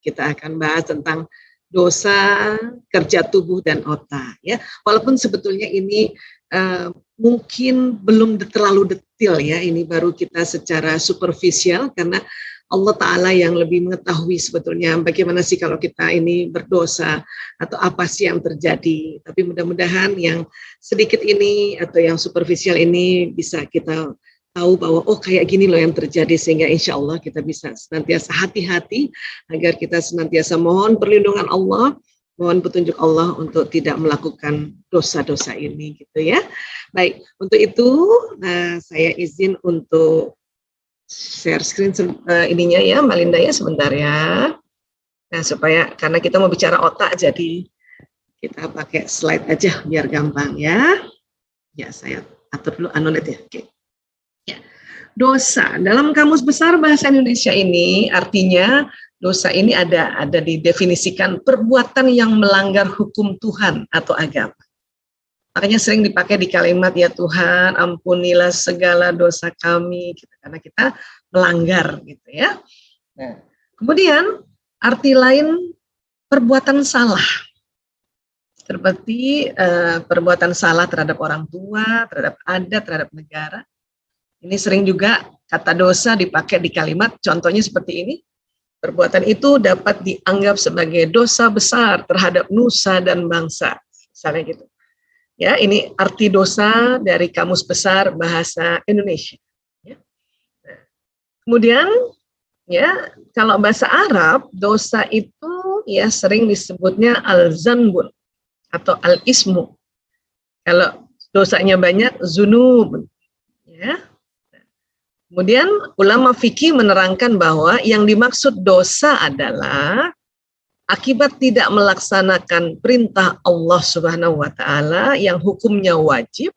kita akan bahas tentang dosa, kerja tubuh dan otak ya. Walaupun sebetulnya ini mungkin belum terlalu detail ya, ini baru kita secara superficial karena Allah Ta'ala yang lebih mengetahui sebetulnya bagaimana sih kalau kita ini berdosa atau apa sih yang terjadi. Tapi mudah-mudahan yang sedikit ini atau yang superficial ini bisa kita tahu bahwa oh kayak gini loh yang terjadi, sehingga insya Allah kita bisa senantiasa hati-hati agar kita senantiasa mohon perlindungan Allah, mohon petunjuk Allah untuk tidak melakukan dosa-dosa ini gitu ya. Baik, untuk itu saya izin untuk share screen ininya ya Mbak Linda ya sebentar ya. Nah supaya karena kita mau bicara otak jadi kita pakai slide aja biar gampang ya. Ya saya atur dulu anonet ya. Oke. Ya. Dosa dalam Kamus Besar Bahasa Indonesia ini artinya dosa ini ada didefinisikan perbuatan yang melanggar hukum Tuhan atau agama. Makanya sering dipakai di kalimat ya Tuhan ampunilah segala dosa kami gitu, karena kita melanggar gitu ya. Nah, kemudian arti lain perbuatan salah. Seperti perbuatan salah terhadap orang tua, terhadap adat, terhadap negara. Ini sering juga kata dosa dipakai di kalimat, contohnya seperti ini. Perbuatan itu dapat dianggap sebagai dosa besar terhadap nusa dan bangsa. Misalnya gitu. Ya, ini arti dosa dari Kamus Besar Bahasa Indonesia. Ya. Nah, kemudian, ya, kalau bahasa Arab, dosa itu ya sering disebutnya al-zanbun atau al-ismu. Kalau dosanya banyak, zunub. Ya. Kemudian ulama fikih menerangkan bahwa yang dimaksud dosa adalah akibat tidak melaksanakan perintah Allah Subhanahu wa taala yang hukumnya wajib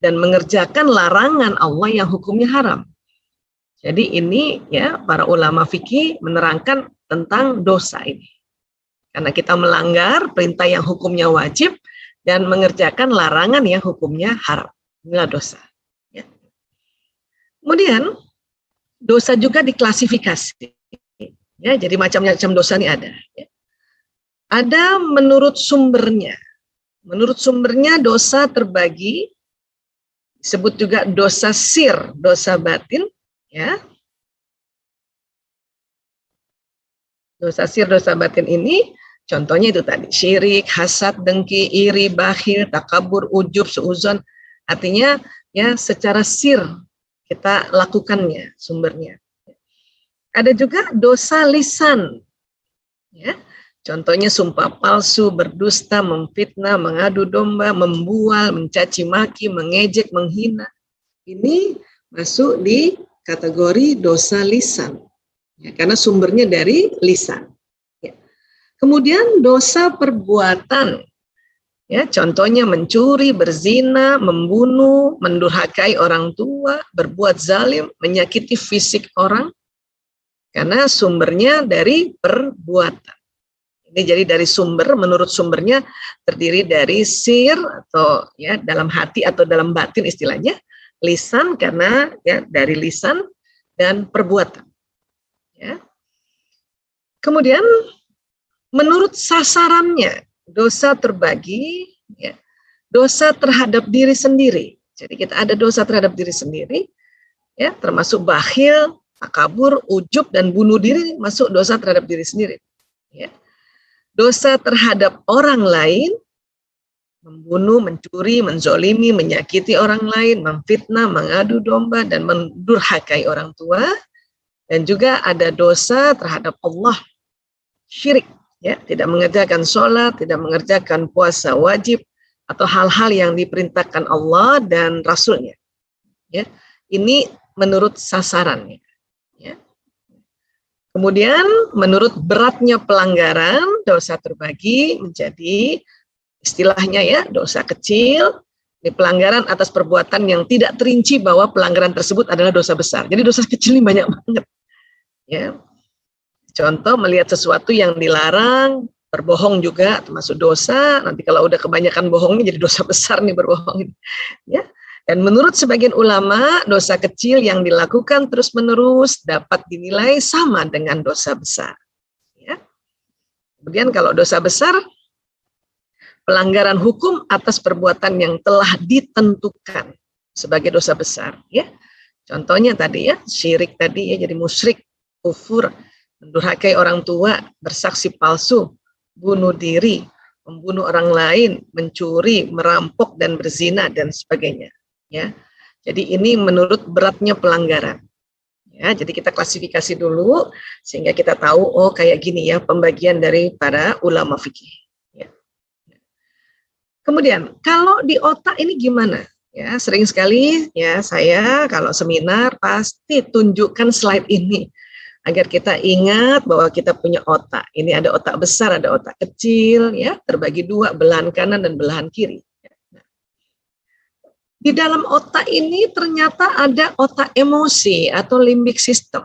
dan mengerjakan larangan Allah yang hukumnya haram. Jadi ini ya para ulama fikih menerangkan tentang dosa ini. Karena kita melanggar perintah yang hukumnya wajib dan mengerjakan larangan yang hukumnya haram. Inilah dosa. Kemudian dosa juga diklasifikasi, ya. Jadi macam-macam dosa ini ada. Ya. Ada menurut sumbernya. Menurut sumbernya dosa terbagi, disebut juga dosa sir, dosa batin, ya. Dosa sir, dosa batin ini, contohnya itu tadi syirik, hasad, dengki, iri, bakhil, takabur, ujub, suuzon. Artinya ya secara sir. Kita lakukannya sumbernya. Ada juga dosa lisan. Ya. Contohnya sumpah palsu, berdusta, memfitnah, mengadu domba, membual, mencaci maki, mengejek, menghina. Ini masuk di kategori dosa lisan. Ya, karena sumbernya dari lisan. Ya. Kemudian dosa perbuatan. Ya, contohnya mencuri, berzina, membunuh, mendurhakai orang tua, berbuat zalim, menyakiti fisik orang, karena sumbernya dari perbuatan. Ini jadi dari sumber, menurut sumbernya terdiri dari sir atau ya dalam hati atau dalam batin istilahnya, lisan karena ya dari lisan dan perbuatan. Ya. Kemudian menurut sasarannya. Dosa terbagi, ya, dosa terhadap diri sendiri. Jadi kita ada dosa terhadap diri sendiri, ya, termasuk bakhil, takabur, ujub, dan bunuh diri masuk dosa terhadap diri sendiri. Ya. Dosa terhadap orang lain, membunuh, mencuri, menzolimi, menyakiti orang lain, memfitnah, mengadu domba, dan mendurhakai orang tua. Dan juga ada dosa terhadap Allah, syirik. Ya, tidak mengerjakan sholat, tidak mengerjakan puasa wajib, atau hal-hal yang diperintahkan Allah dan Rasulnya. Ya, ini menurut sasarannya. Ya. Kemudian menurut beratnya pelanggaran, dosa terbagi menjadi istilahnya ya dosa kecil, ini pelanggaran atas perbuatan yang tidak terinci bahwa pelanggaran tersebut adalah dosa besar. Jadi dosa kecil ini banyak banget. Ya. Contoh melihat sesuatu yang dilarang, berbohong juga termasuk dosa. Nanti kalau udah kebanyakan bohongnya jadi dosa besar nih berbohong. Ya. Dan menurut sebagian ulama, dosa kecil yang dilakukan terus-menerus dapat dinilai sama dengan dosa besar. Ya. Kemudian kalau dosa besar, pelanggaran hukum atas perbuatan yang telah ditentukan sebagai dosa besar, ya. Contohnya tadi ya, syirik tadi ya, jadi musyrik, kufur, mendurhakai orang tua, bersaksi palsu, bunuh diri, membunuh orang lain, mencuri, merampok dan berzina dan sebagainya, ya. Jadi ini menurut beratnya pelanggaran. Ya, jadi kita klasifikasi dulu sehingga kita tahu oh kayak gini ya pembagian dari para ulama fikih. Ya. Kemudian kalau di otak ini gimana? Ya, sering sekali ya saya kalau seminar pasti tunjukkan slide ini agar kita ingat bahwa kita punya otak. Ini ada otak besar, ada otak kecil, ya terbagi dua, belahan kanan dan belahan kiri. Di dalam otak ini ternyata ada otak emosi atau limbic system.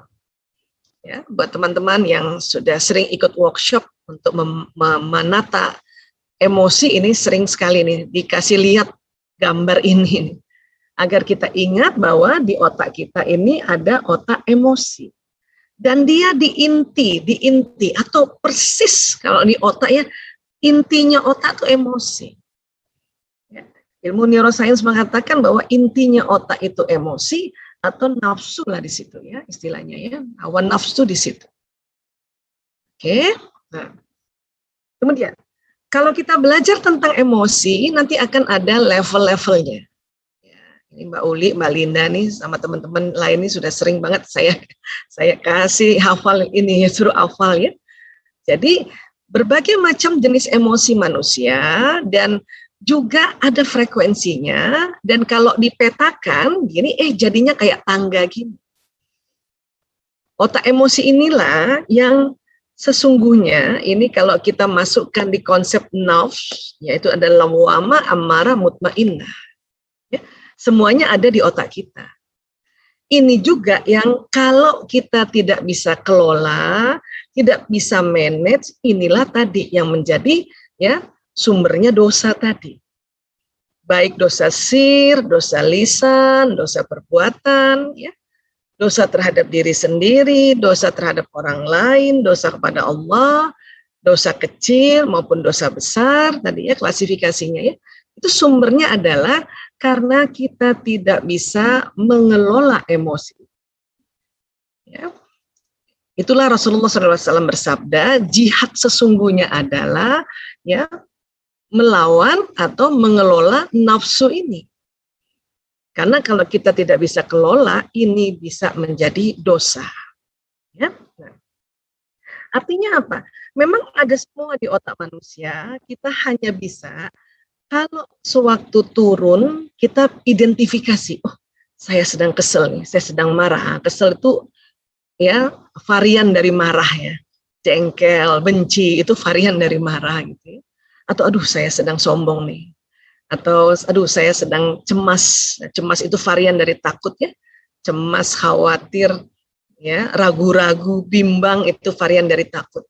Ya, buat teman-teman yang sudah sering ikut workshop untuk menata emosi ini sering sekali nih dikasih lihat gambar ini nih, agar kita ingat bahwa di otak kita ini ada otak emosi. Dan dia di inti atau persis kalau di otak ya, intinya otak itu emosi. Ilmu neuroscience mengatakan bahwa intinya otak itu emosi atau nafsu lah di situ ya istilahnya ya, hawa nafsu di situ. Oke. Nah, kemudian kalau kita belajar tentang emosi nanti akan ada level-levelnya. Ya, ini Mbak Uli, Mbak Linda nih sama teman-teman lain ini sudah sering banget saya kasih hafal ini ya, suruh hafal ya. Jadi berbagai macam jenis emosi manusia dan juga ada frekuensinya dan kalau dipetakan gini jadinya kayak tangga gini. Otak emosi inilah yang sesungguhnya ini kalau kita masukkan di konsep nafs yaitu ada lawwamah, ammarah, mutmainnah. Ya, semuanya ada di otak kita. Ini juga yang kalau kita tidak bisa kelola, tidak bisa manage, inilah tadi yang menjadi ya sumbernya dosa tadi. Baik dosa sir, dosa lisan, dosa perbuatan, ya. Dosa terhadap diri sendiri, dosa terhadap orang lain, dosa kepada Allah, dosa kecil maupun dosa besar, tadi ya klasifikasinya ya. Itu sumbernya adalah karena kita tidak bisa mengelola emosi. Ya. Itulah Rasulullah SAW bersabda, jihad sesungguhnya adalah ya melawan atau mengelola nafsu ini. Karena kalau kita tidak bisa kelola, ini bisa menjadi dosa. Ya? Nah, artinya apa? Memang ada semua di otak manusia, kita hanya bisa kalau sewaktu turun, kita identifikasi, oh saya sedang kesel nih, saya sedang marah. Kesel itu ya varian dari marah ya. Jengkel, benci, itu varian dari marah gitu ya. Atau aduh saya sedang sombong nih, atau aduh saya sedang cemas. Cemas itu varian dari takut ya, cemas, khawatir, ya ragu-ragu, bimbang itu varian dari takut.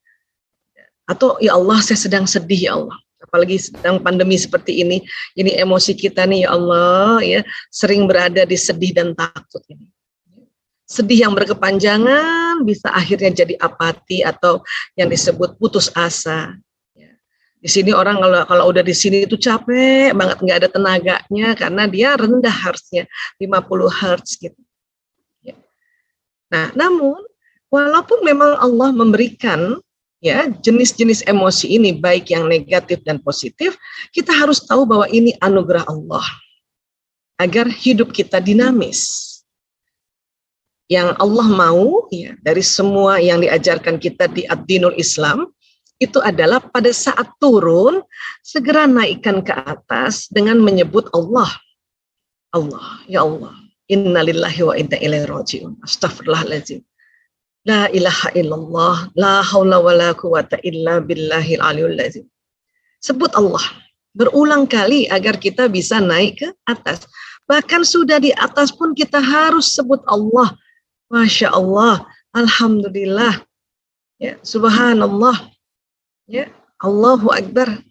Atau ya Allah saya sedang sedih ya Allah, apalagi sedang pandemi seperti ini emosi kita nih ya Allah ya sering berada di sedih dan takut ini. Sedih yang berkepanjangan bisa akhirnya jadi apati atau yang disebut putus asa. Di sini orang kalau udah di sini itu capek banget, nggak ada tenaganya karena dia rendah hertznya 50 hertz gitu. Ya. Nah, namun walaupun memang Allah memberikan ya jenis-jenis emosi ini baik yang negatif dan positif, kita harus tahu bahwa ini anugerah Allah agar hidup kita dinamis. Yang Allah mau ya dari semua yang diajarkan kita di ad-dinul Islam itu adalah pada saat turun segera naikkan ke atas dengan menyebut Allah. Allah, ya Allah. Innalillahi wa inna ilaihi raji'un. Astaghfirullahaladzim. La ilaha illallah, la haula wa la quwata illa billahil aliyul azim. Sebut Allah berulang kali agar kita bisa naik ke atas. Bahkan sudah di atas pun kita harus sebut Allah. Masya Allah, alhamdulillah, ya, subhanallah. Ya, Allahu Akbar.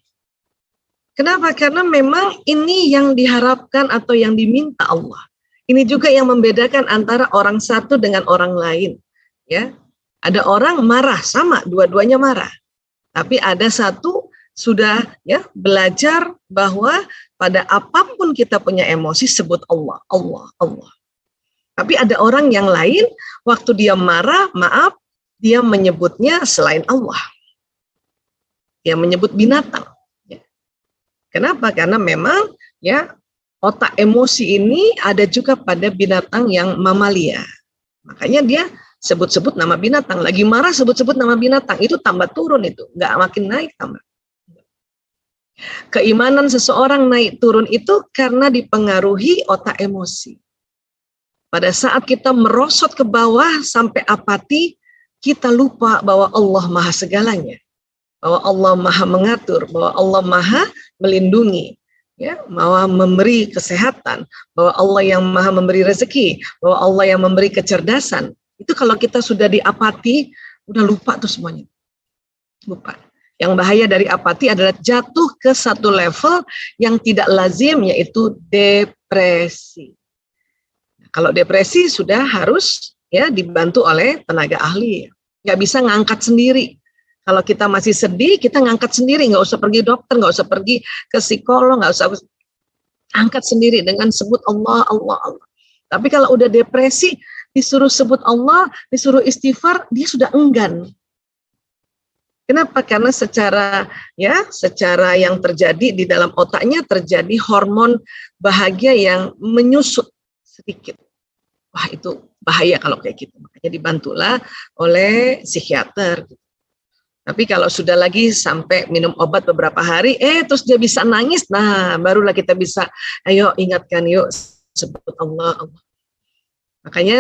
Kenapa? Karena memang ini yang diharapkan atau yang diminta Allah. Ini juga yang membedakan antara orang satu dengan orang lain. Ya, ada orang marah sama, dua-duanya marah. Tapi ada satu sudah ya belajar bahwa pada apapun kita punya emosi sebut Allah, Allah, Allah. Tapi ada orang yang lain waktu dia marah, maaf, dia menyebutnya selain Allah. Dia menyebut binatang. Ya. Kenapa? Karena memang ya otak emosi ini ada juga pada binatang yang mamalia. Makanya dia sebut-sebut nama binatang. Lagi marah sebut-sebut nama binatang. Itu tambah turun itu. Nggak makin naik tambah. Keimanan seseorang naik turun itu karena dipengaruhi otak emosi. Pada saat kita merosot ke bawah sampai apati, kita lupa bahwa Allah maha segalanya. Bahwa Allah maha mengatur, bahwa Allah maha melindungi. Ya, maha memberi kesehatan, bahwa Allah yang maha memberi rezeki, bahwa Allah yang memberi kecerdasan. Itu kalau kita sudah di apati, udah lupa tuh semuanya. Lupa. Yang bahaya dari apati adalah jatuh ke satu level yang tidak lazim, yaitu depresi. Kalau depresi sudah harus ya dibantu oleh tenaga ahli. Nggak bisa ngangkat sendiri. Kalau kita masih sedih, kita ngangkat sendiri, nggak usah pergi dokter, nggak usah pergi ke psikolog, nggak usah angkat sendiri dengan sebut Allah, Allah, Allah. Tapi kalau udah depresi, disuruh sebut Allah, disuruh istighfar, dia sudah enggan. Kenapa? Karena secara yang terjadi di dalam otaknya terjadi hormon bahagia yang menyusut sedikit. Wah, itu bahaya kalau kayak gitu. Makanya dibantulah oleh psikiater. Tapi kalau sudah lagi sampai minum obat beberapa hari, terus dia bisa nangis, nah barulah kita bisa, ayo ingatkan, yuk sebut Allah, Allah. Makanya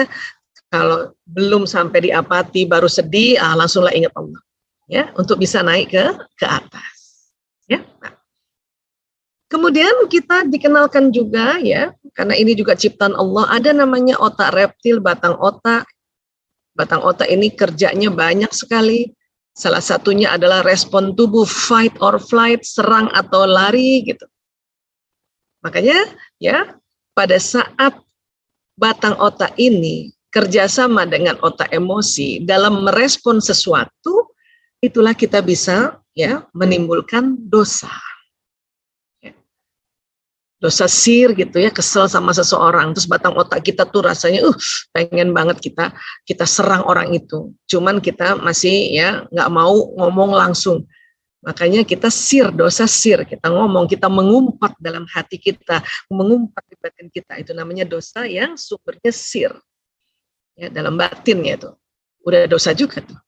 kalau belum sampai di apati baru sedih, langsunglah ingat Allah. Ya, untuk bisa naik ke atas. Ya. Nah. Kemudian kita dikenalkan juga ya, karena ini juga ciptaan Allah, ada namanya otak reptil, batang otak. Batang otak ini kerjanya banyak sekali. Salah satunya adalah respon tubuh fight or flight, serang atau lari gitu. Makanya ya pada saat batang otak ini kerjasama dengan otak emosi dalam merespon sesuatu, itulah kita bisa ya menimbulkan dosa. Dosa sir gitu ya, kesel sama seseorang, terus batang otak kita tuh rasanya pengen banget kita serang orang itu, cuman kita masih ya nggak mau ngomong langsung. Makanya kita sir, dosa sir, kita ngomong, kita mengumpat dalam hati kita, mengumpat di batin kita, itu namanya dosa yang sumbernya sir ya, dalam batinnya itu udah dosa juga tuh.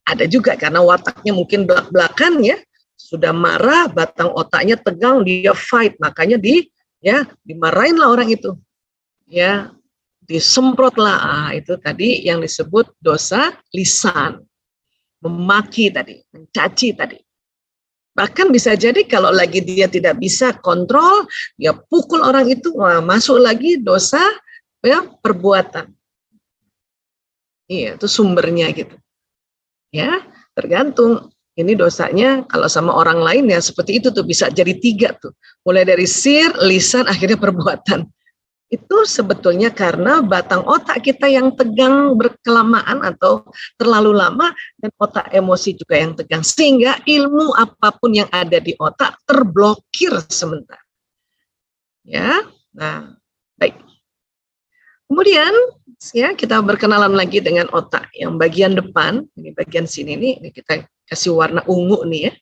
Ada juga karena wataknya mungkin belak-belakan ya, sudah marah, batang otaknya tegang, dia fight, makanya dimarahin lah orang itu, ya disemprot lah, itu tadi yang disebut dosa lisan, memaki tadi, mencaci tadi. Bahkan bisa jadi kalau lagi dia tidak bisa kontrol, dia pukul orang itu, masuk lagi dosa ya perbuatan. Iya, itu sumbernya gitu. Ya, tergantung. Ini dosanya kalau sama orang lain ya seperti itu tuh, bisa jadi 3 tuh. Mulai dari sir, lisan, akhirnya perbuatan. Itu sebetulnya karena batang otak kita yang tegang berkelamaan atau terlalu lama, dan otak emosi juga yang tegang. Sehingga ilmu apapun yang ada di otak terblokir sementara. Ya, nah baik. Kemudian ya kita berkenalan lagi dengan otak yang bagian depan, ini bagian sini nih, ini kita kasih warna ungu nih ya.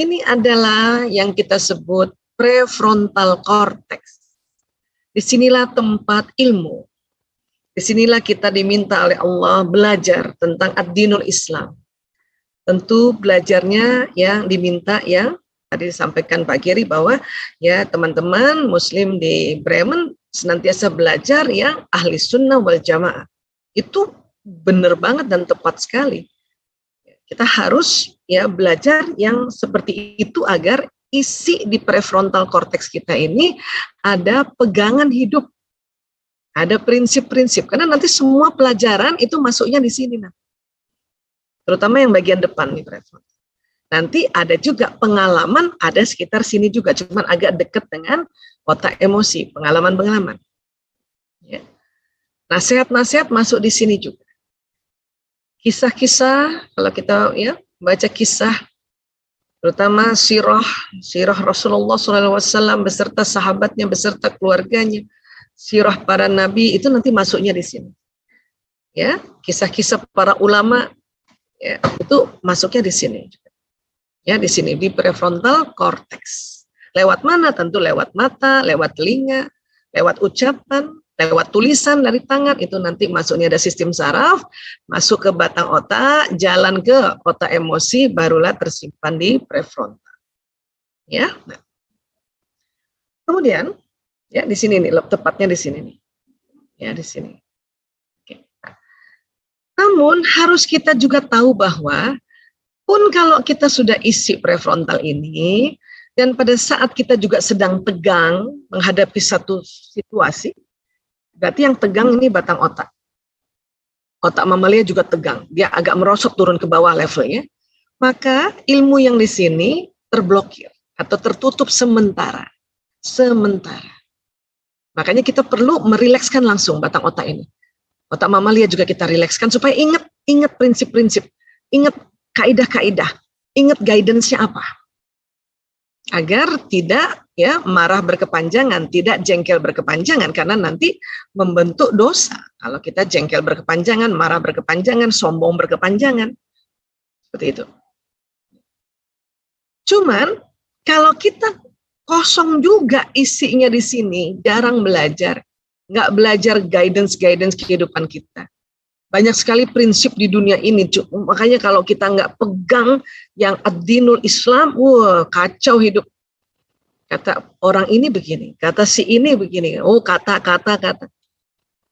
Ini adalah yang kita sebut prefrontal cortex. Disinilah tempat ilmu. Disinilah kita diminta oleh Allah belajar tentang ad-dinul Islam. Tentu belajarnya yang diminta yang tadi disampaikan Pak Giri bahwa ya teman-teman Muslim di Bremen senantiasa belajar yang ahli sunnah wal jamaah. Itu benar banget dan tepat sekali. Kita harus ya belajar yang seperti itu agar isi di prefrontal cortex kita ini ada pegangan hidup, ada prinsip-prinsip. Karena nanti semua pelajaran itu masuknya di sini, terutama yang bagian depan nih prefrontal. Nanti ada juga pengalaman, ada sekitar sini juga, cuman agak dekat dengan otak emosi, pengalaman-pengalaman. Ya. Nasihat-nasihat masuk di sini juga. Kisah-kisah, kalau kita ya baca kisah, terutama sirah Rasulullah SAW beserta sahabatnya, beserta keluarganya, sirah para nabi, itu nanti masuknya di sini. Ya, kisah-kisah para ulama, ya, itu masuknya di sini. Ya, di sini di prefrontal cortex. Lewat mana? Tentu lewat mata, lewat telinga, lewat ucapan, lewat tulisan dari tangan, itu nanti masuknya ada sistem saraf, masuk ke batang otak, jalan ke otak emosi, barulah tersimpan di prefrontal. Ya. Nah. Kemudian, ya di sini nih, tepatnya di sini nih. Ya, di sini. Oke. Namun harus kita juga tahu bahwa pun kalau kita sudah isi prefrontal ini, dan pada saat kita juga sedang tegang menghadapi satu situasi, berarti yang tegang ini batang otak. Otak mamalia juga tegang, dia agak merosot turun ke bawah levelnya, maka ilmu yang di sini terblokir atau tertutup sementara. Makanya kita perlu merilekskan langsung batang otak ini. Otak mamalia juga kita rilekskan supaya ingat prinsip-prinsip, ingat kaidah-kaidah, ingat guidance-nya apa. Agar tidak ya marah berkepanjangan, tidak jengkel berkepanjangan, karena nanti membentuk dosa. Kalau kita jengkel berkepanjangan, marah berkepanjangan, sombong berkepanjangan. Seperti itu. Cuman kalau kita kosong juga isinya di sini, jarang belajar, nggak belajar guidance kehidupan kita. Banyak sekali prinsip di dunia ini, makanya kalau kita nggak pegang yang ad-dinul Islam, wah kacau hidup. Kata orang ini begini, kata si ini begini, kata.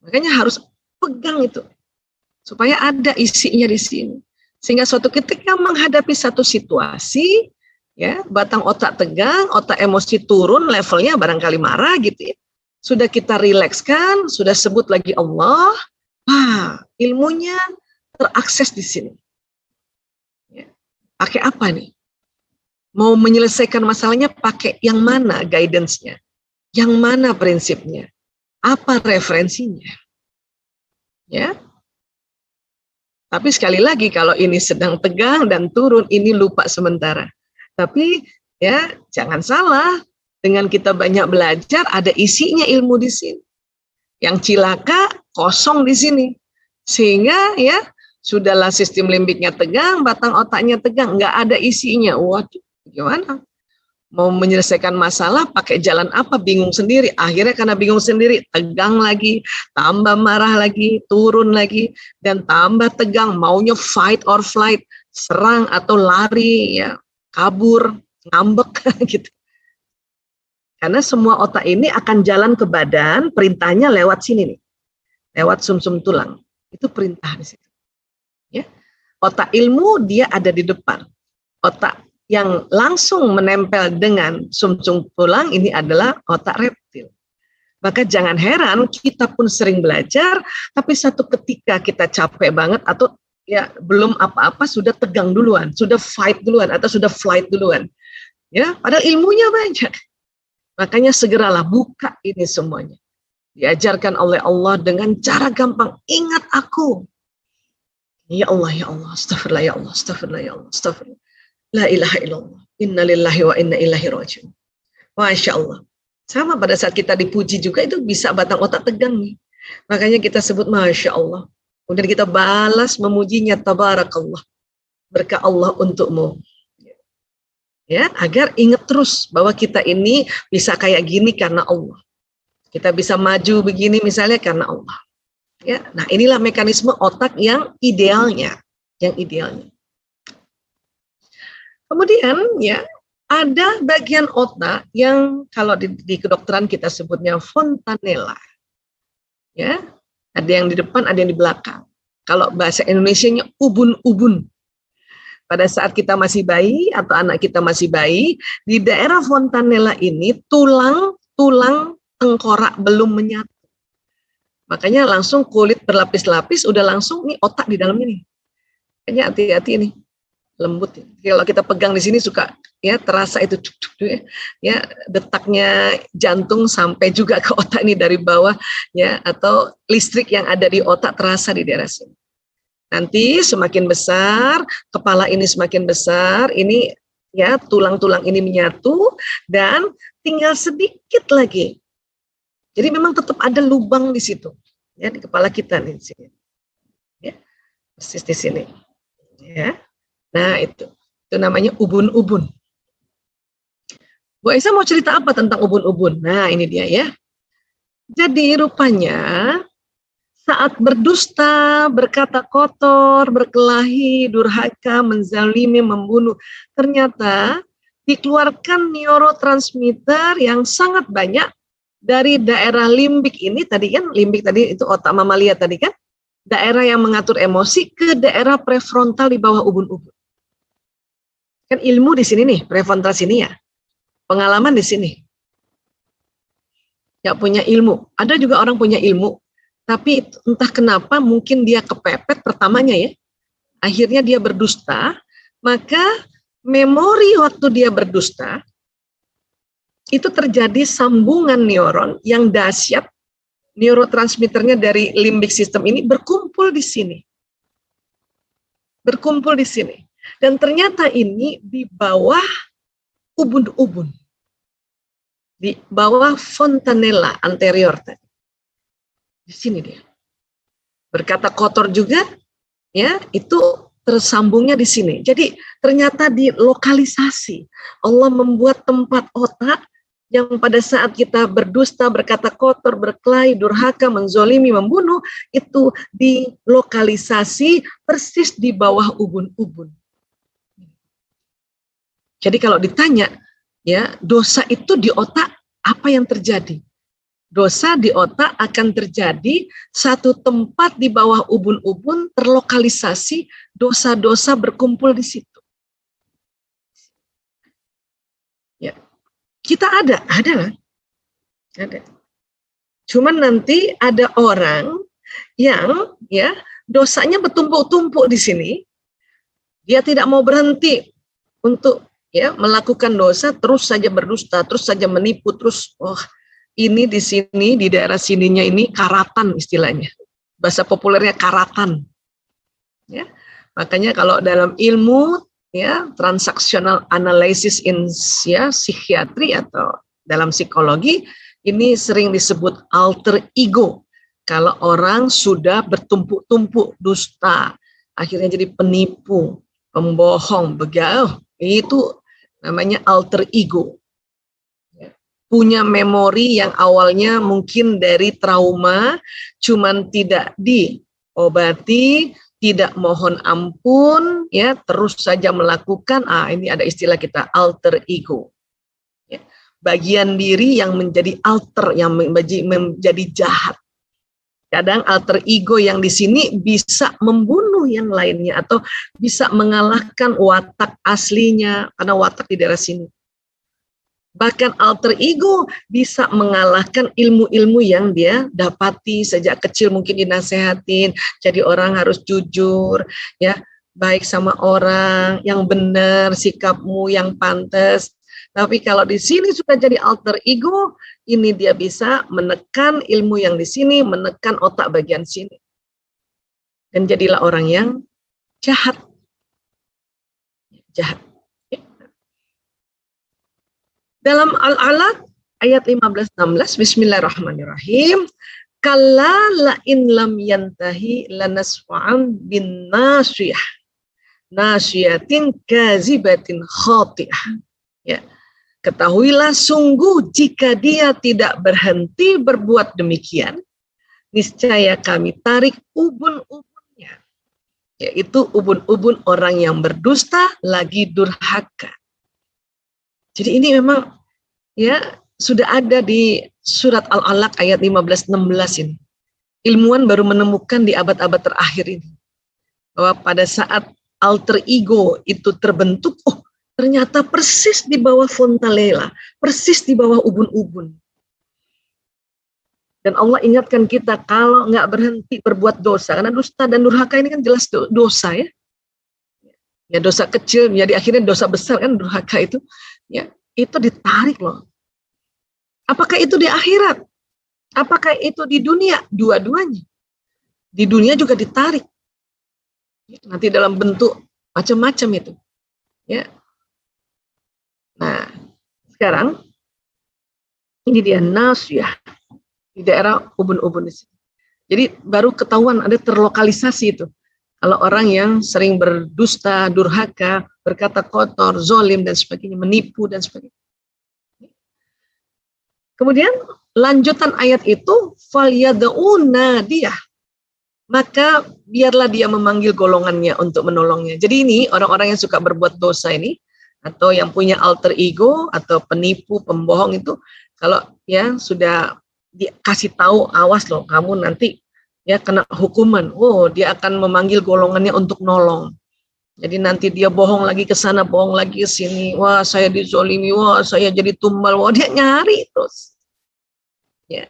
Makanya harus pegang itu, supaya ada isinya di sini. Sehingga suatu ketika menghadapi satu situasi, ya batang otak tegang, otak emosi turun, levelnya barangkali marah gitu ya. Sudah kita rilekskan, sudah sebut lagi Allah, ilmunya terakses di sini. Ya. Pakai apa nih? Mau menyelesaikan masalahnya pakai yang mana guidance-nya? Yang mana prinsipnya? Apa referensinya? Ya. Tapi sekali lagi kalau ini sedang tegang dan turun, ini lupa sementara. Tapi ya jangan salah, dengan kita banyak belajar ada isinya ilmu di sini. Yang cilaka kosong di sini. Sehingga ya sudahlah sistem limbiknya tegang, batang otaknya tegang, nggak ada isinya. Waduh, gimana? Mau menyelesaikan masalah pakai jalan apa, bingung sendiri. Akhirnya karena bingung sendiri, tegang lagi, tambah marah lagi, turun lagi, dan tambah tegang, maunya fight or flight, serang atau lari, ya kabur, ngambek gitu. Karena semua otak ini akan jalan ke badan, perintahnya lewat sini nih, lewat sumsum tulang. Itu perintah di situ. Ya. Otak ilmu dia ada di depan. Otak yang langsung menempel dengan sumsum tulang ini adalah otak reptil. Maka jangan heran kita pun sering belajar, tapi satu ketika kita capek banget atau ya belum apa-apa sudah tegang duluan, sudah fight duluan atau sudah flight duluan. Ya, padahal ilmunya banyak. Makanya segeralah buka ini semuanya. Diajarkan oleh Allah dengan cara gampang. Ingat aku. Ya Allah, astagfirullah, ya Allah, astagfirullah, ya Allah, astagfirullah. La ilaha illallah. Inna lillahi wa inna ilaihi rajiun. Masya Allah. Sama pada saat kita dipuji juga itu bisa batang otak tegang nih. Makanya kita sebut Masya Allah. Kemudian kita balas memujinya, tabarakallah. Berkah Allah untukmu. Ya, agar ingat terus bahwa kita ini bisa kayak gini karena Allah. Kita bisa maju begini misalnya karena Allah. Ya, nah inilah mekanisme otak yang idealnya, Kemudian ya ada bagian otak yang kalau di kedokteran kita sebutnya fontanella. Ya, ada yang di depan, ada yang di belakang. Kalau bahasa Indonesianya ubun-ubun. Pada saat kita masih bayi atau anak kita masih bayi, di daerah fontanella ini tulang tengkorak belum menyatu. Makanya langsung kulit berlapis-lapis, udah langsung nih otak di dalam ini. Kayaknya hati-hati nih, lembut. Kalau kita pegang di sini suka ya terasa itu ya detaknya jantung sampai juga ke otak ini dari bawah ya, atau listrik yang ada di otak terasa di daerah sini. Nanti semakin besar, kepala ini semakin besar, ini ya tulang-tulang ini menyatu dan tinggal sedikit lagi. Jadi memang tetap ada lubang di situ, ya di kepala kita nih di sini, ya persis di sini, ya. Nah itu namanya ubun-ubun. Bu Aisyah mau cerita apa tentang ubun-ubun? Nah ini dia ya. Jadi rupanya saat berdusta, berkata kotor, berkelahi, durhaka, menzalimi, membunuh, ternyata dikeluarkan neurotransmitter yang sangat banyak dari daerah limbik ini tadi kan, limbik tadi itu otak mamalia tadi kan, daerah yang mengatur emosi ke daerah prefrontal di bawah ubun-ubun. Kan ilmu di sini nih, prefrontal sini ya, pengalaman di sini. Gak punya ilmu, ada juga orang punya ilmu, tapi entah kenapa mungkin dia kepepet pertamanya ya, akhirnya dia berdusta, maka memori waktu dia berdusta, itu terjadi sambungan neuron yang dahsyat, neurotransmitternya dari limbik system ini berkumpul di sini. Berkumpul di sini. Dan ternyata ini di bawah ubun-ubun. Di bawah fontanella anterior tadi. Di sini dia. Berkata kotor juga, ya itu tersambungnya di sini. Jadi ternyata di lokalisasi Allah membuat tempat otak yang pada saat kita berdusta, berkata kotor, berkelahi, durhaka, menzolimi, membunuh, itu di lokalisasi persis di bawah ubun-ubun. Jadi kalau ditanya, ya dosa itu di otak, apa yang terjadi? Dosa di otak akan terjadi satu tempat di bawah ubun-ubun terlokalisasi, dosa-dosa berkumpul di situ. Ya, kita ada lah, ada. Cuman nanti ada orang yang ya dosanya bertumpuk-tumpuk di sini, dia tidak mau berhenti untuk ya melakukan dosa, terus saja berdusta, terus saja menipu, terus ini di sini di daerah sininya ini karatan istilahnya, bahasa populernya karatan, ya makanya kalau dalam ilmu ya transactional analysis in ya psikiatri atau dalam psikologi ini sering disebut alter ego. Kalau orang sudah bertumpuk-tumpuk dusta, akhirnya jadi penipu, pembohong, begal, itu namanya alter ego. Punya memori yang awalnya mungkin dari trauma, cuman tidak diobati, tidak mohon ampun, ya terus saja melakukan. Ini ada istilah kita alter ego. Ya, bagian diri yang menjadi alter, yang menjadi jahat. Kadang alter ego yang di sini bisa membunuh yang lainnya atau bisa mengalahkan watak aslinya karena watak di daerah sini. Bahkan alter ego bisa mengalahkan ilmu-ilmu yang dia dapati sejak kecil, mungkin dinasehatin, jadi orang harus jujur, ya baik sama orang, yang benar, sikapmu yang pantas. Tapi kalau di sini sudah jadi alter ego, ini dia bisa menekan ilmu yang di sini, menekan otak bagian sini. Dan jadilah orang yang jahat. Jahat. Dalam Al-Alaq ayat 15-16, Bismillahirrahmanirrahim, kalla la in lam yantahi lanasfa'an bin nasiyah, nasiyatin kazibatin khati'ah. Ya, ketahuilah sungguh jika dia tidak berhenti berbuat demikian, niscaya kami tarik ubun-ubunnya, yaitu ubun-ubun orang yang berdusta lagi durhaka. Jadi ini memang ya sudah ada di surat Al-Alaq ayat 15-16 ini. Ilmuwan baru menemukan di abad-abad terakhir ini bahwa pada saat alter ego itu terbentuk, ternyata persis di bawah fontanella, persis di bawah ubun-ubun. Dan Allah ingatkan kita kalau nggak berhenti berbuat dosa, karena dusta dan durhaka ini kan jelas dosa ya. Ya dosa kecil menjadi akhirnya dosa besar kan durhaka itu. Ya, itu ditarik loh. Apakah itu di akhirat? Apakah itu di dunia? Dua-duanya. Di dunia juga ditarik. Nanti dalam bentuk macam-macam itu. Ya. Nah, sekarang ini dia nasyah di daerah ubun-ubun di sini. Jadi baru ketahuan ada terlokalisasi itu. Kalau orang yang sering berdusta, durhaka, berkata kotor, zolim dan sebagainya, menipu dan sebagainya. Kemudian lanjutan ayat itu falyad'una dia, maka biarlah dia memanggil golongannya untuk menolongnya. Jadi ini orang-orang yang suka berbuat dosa ini atau yang punya alter ego atau penipu, pembohong itu kalau ya sudah dikasih tahu awas loh kamu nanti ya kena hukuman. Oh, dia akan memanggil golongannya untuk nolong. Jadi nanti dia bohong lagi ke sana, bohong lagi ke sini. Wah, saya dizolimi, wah, saya jadi tumbal. Wah, dia nyari terus. Ya.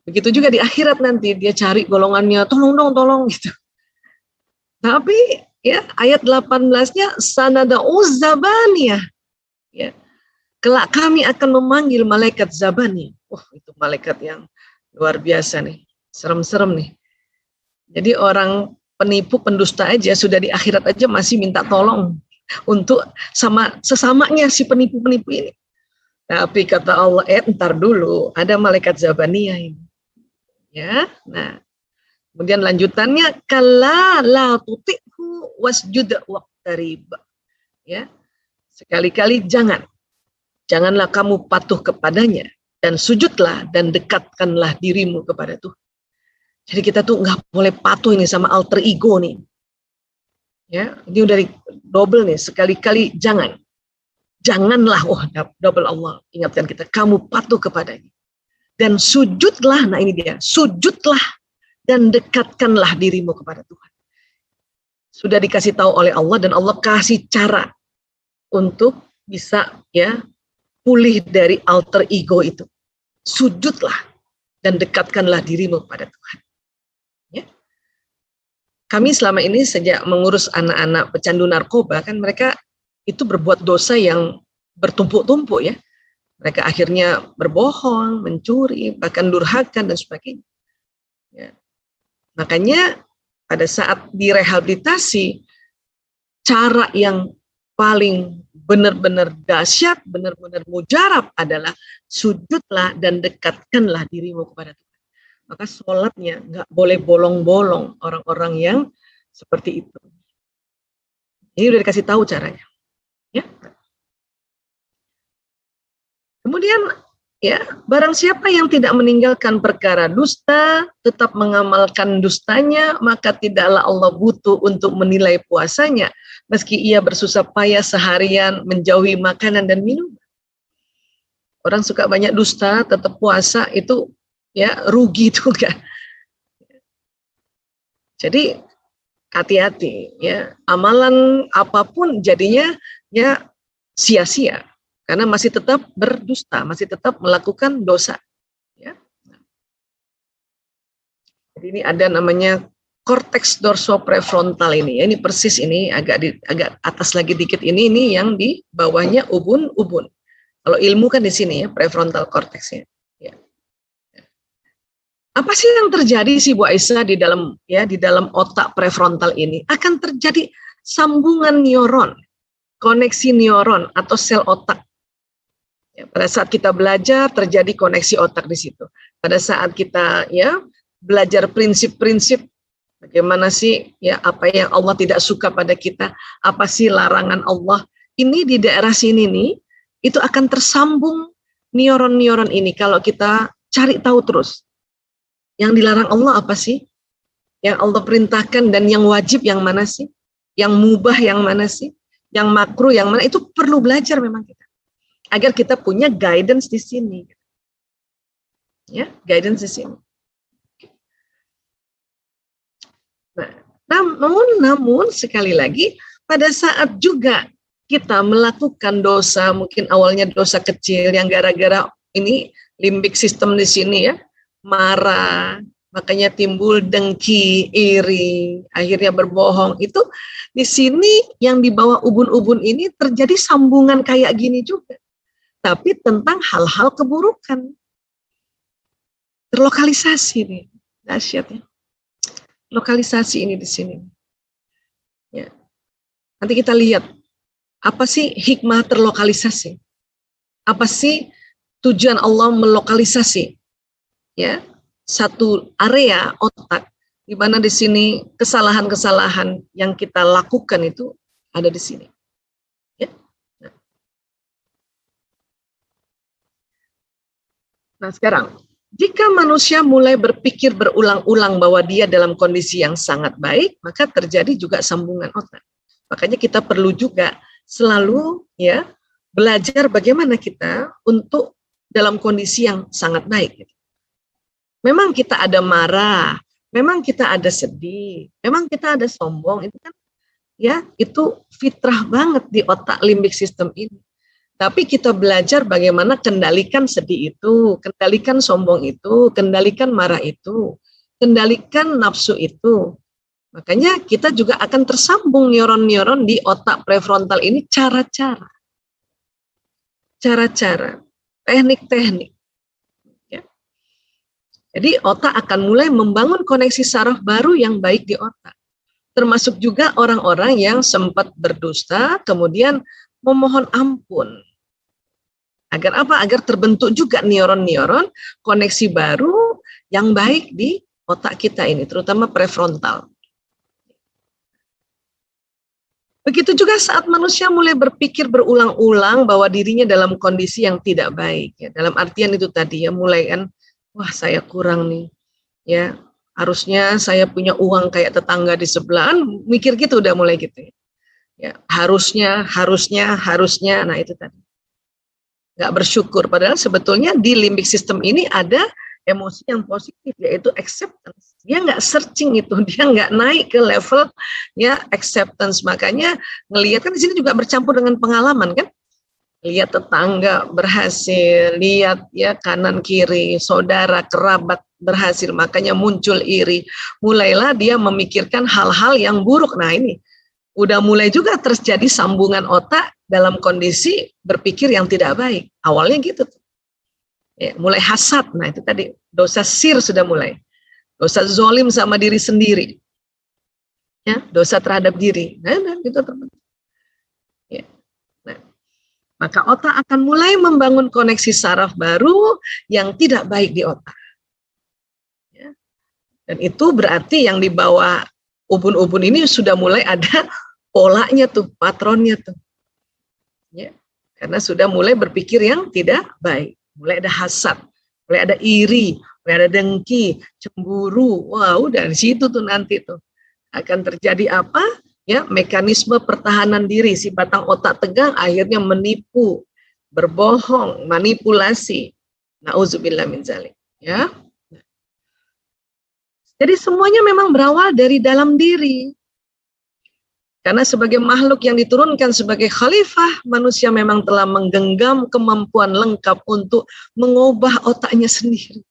Begitu juga di akhirat nanti dia cari golongannya, tolong dong, tolong gitu. Tapi ya ayat 18-nya sanada'u zabaniyah. Ya. Kelak kami akan memanggil malaikat zabani. Wah, itu malaikat yang luar biasa nih. Serem-serem nih. Jadi orang penipu, pendusta aja sudah di akhirat aja masih minta tolong untuk sama sesamanya si penipu-penipu ini. Tapi kata Allah, ntar dulu ada malaikat zabaniyah ini. Ya, nah kemudian lanjutannya kala la tuti'hu wasjud waqtarib. Ya, sekali-kali janganlah kamu patuh kepadanya dan sujudlah dan dekatkanlah dirimu kepada Tuhan. Jadi kita tuh nggak boleh patuh ini sama alter ego nih. Ya, ini udah double nih, sekali-kali janganlah, double Allah ingatkan kita, kamu patuh kepadanya. Dan sujudlah, nah ini dia, sujudlah dan dekatkanlah dirimu kepada Tuhan. Sudah dikasih tahu oleh Allah dan Allah kasih cara untuk bisa ya pulih dari alter ego itu. Sujudlah dan dekatkanlah dirimu kepada Tuhan. Ya. Kami selama ini sejak mengurus anak-anak pecandu narkoba kan mereka itu berbuat dosa yang bertumpuk-tumpuk ya. Mereka akhirnya berbohong, mencuri, bahkan durhaka dan sebagainya. Ya. Makanya pada saat direhabilitasi, cara yang paling benar-benar dahsyat, benar-benar mujarab adalah sujudlah dan dekatkanlah dirimu kepada Tuhan. Maka sholatnya nggak boleh bolong-bolong orang-orang yang seperti itu. Ini udah dikasih tahu caranya. Ya. Kemudian ya, barang siapa yang tidak meninggalkan perkara dusta, tetap mengamalkan dustanya, maka tidaklah Allah butuh untuk menilai puasanya, meski ia bersusah payah seharian menjauhi makanan dan minum. Orang suka banyak dusta, tetap puasa itu ya rugi juga. Jadi hati-hati ya, amalan apapun jadinya ya sia-sia. Karena masih tetap berdusta, masih tetap melakukan dosa. Ya. Jadi ini ada namanya korteks dorsoprefrontal ini. Ya. Ini persis ini agak atas lagi dikit ini yang di bawahnya ubun-ubun. Kalau ilmu kan di sini ya prefrontal korteksnya. Ya. Apa sih yang terjadi sih Bu Aisyah di dalam otak prefrontal ini? Akan terjadi sambungan neuron, koneksi neuron atau sel otak. Ya, pada saat kita belajar terjadi koneksi otak di situ. Pada saat kita ya belajar prinsip-prinsip bagaimana sih ya apa yang Allah tidak suka pada kita, apa sih larangan Allah, ini di daerah sini nih itu akan tersambung neuron-neuron ini kalau kita cari tahu terus. Yang dilarang Allah apa sih? Yang Allah perintahkan dan yang wajib yang mana sih? Yang mubah yang mana sih? Yang makruh yang mana? Itu perlu belajar memang kita. Agar kita punya guidance di sini. Ya, guidance di sini. Nah, namun sekali lagi pada saat juga kita melakukan dosa, mungkin awalnya dosa kecil yang gara-gara ini limbik sistem di sini ya, marah, makanya timbul dengki, iri, akhirnya berbohong. Itu di sini yang di bawah ubun-ubun ini terjadi sambungan kayak gini juga. Tapi tentang hal-hal keburukan. Terlokalisasi nih, dahsyatnya. Lokalisasi ini di sini. Nanti kita lihat apa sih hikmah terlokalisasi, apa sih tujuan Allah melokalisasi ya satu area otak, di mana di sini kesalahan-kesalahan yang kita lakukan itu ada di sini. Ya. Nah sekarang, jika manusia mulai berpikir berulang-ulang bahwa dia dalam kondisi yang sangat baik, maka terjadi juga sambungan otak. Makanya kita perlu juga selalu ya belajar bagaimana kita untuk dalam kondisi yang sangat baik. Memang kita ada marah, memang kita ada sedih, memang kita ada sombong, itu kan ya itu fitrah banget di otak limbik sistem ini. Tapi kita belajar bagaimana kendalikan sedih itu, kendalikan sombong itu, kendalikan marah itu, kendalikan nafsu itu. Makanya kita juga akan tersambung neuron-neuron di otak prefrontal ini cara-cara, teknik-teknik. Ya. Jadi otak akan mulai membangun koneksi saraf baru yang baik di otak. Termasuk juga orang-orang yang sempat berdusta, kemudian memohon ampun. Agar apa? Agar terbentuk juga neuron-neuron koneksi baru yang baik di otak kita ini, terutama prefrontal. Begitu juga saat manusia mulai berpikir berulang-ulang bahwa dirinya dalam kondisi yang tidak baik. Ya. Dalam artian itu tadi ya, mulai kan, wah saya kurang nih. Ya, harusnya saya punya uang kayak tetangga di sebelah, mikir gitu udah mulai gitu ya. Ya, harusnya, nah itu tadi. Nggak bersyukur, padahal sebetulnya di limbik system ini ada emosi yang positif, yaitu acceptance. Dia nggak searching itu, dia nggak naik ke level ya acceptance. Makanya ngelihat kan di sini juga bercampur dengan pengalaman kan, lihat tetangga berhasil, lihat ya kanan kiri saudara kerabat berhasil, makanya muncul iri. Mulailah dia memikirkan hal-hal yang buruk. Nah ini udah mulai juga terjadi sambungan otak dalam kondisi berpikir yang tidak baik. Awalnya gitu. Ya, mulai hasad. Nah itu tadi dosa sir sudah mulai. Dosa zolim sama diri sendiri. Ya, dosa terhadap diri. Nah gitu teman-teman. Ya. Nah, maka otak akan mulai membangun koneksi saraf baru yang tidak baik di otak. Ya. Dan itu berarti yang di bawah ubun-ubun ini sudah mulai ada polanya tuh, patronnya tuh. Ya, karena sudah mulai berpikir yang tidak baik. Mulai ada hasad, mulai ada iri, mulai ada dengki, cemburu. Wah, udah di situ tuh nanti tuh akan terjadi apa? Ya, mekanisme pertahanan diri, si batang otak tegang akhirnya menipu, berbohong, manipulasi. Nauzubillah min dzalik, ya. Jadi semuanya memang berawal dari dalam diri. Karena sebagai makhluk yang diturunkan sebagai khalifah, manusia memang telah menggenggam kemampuan lengkap untuk mengubah otaknya sendiri.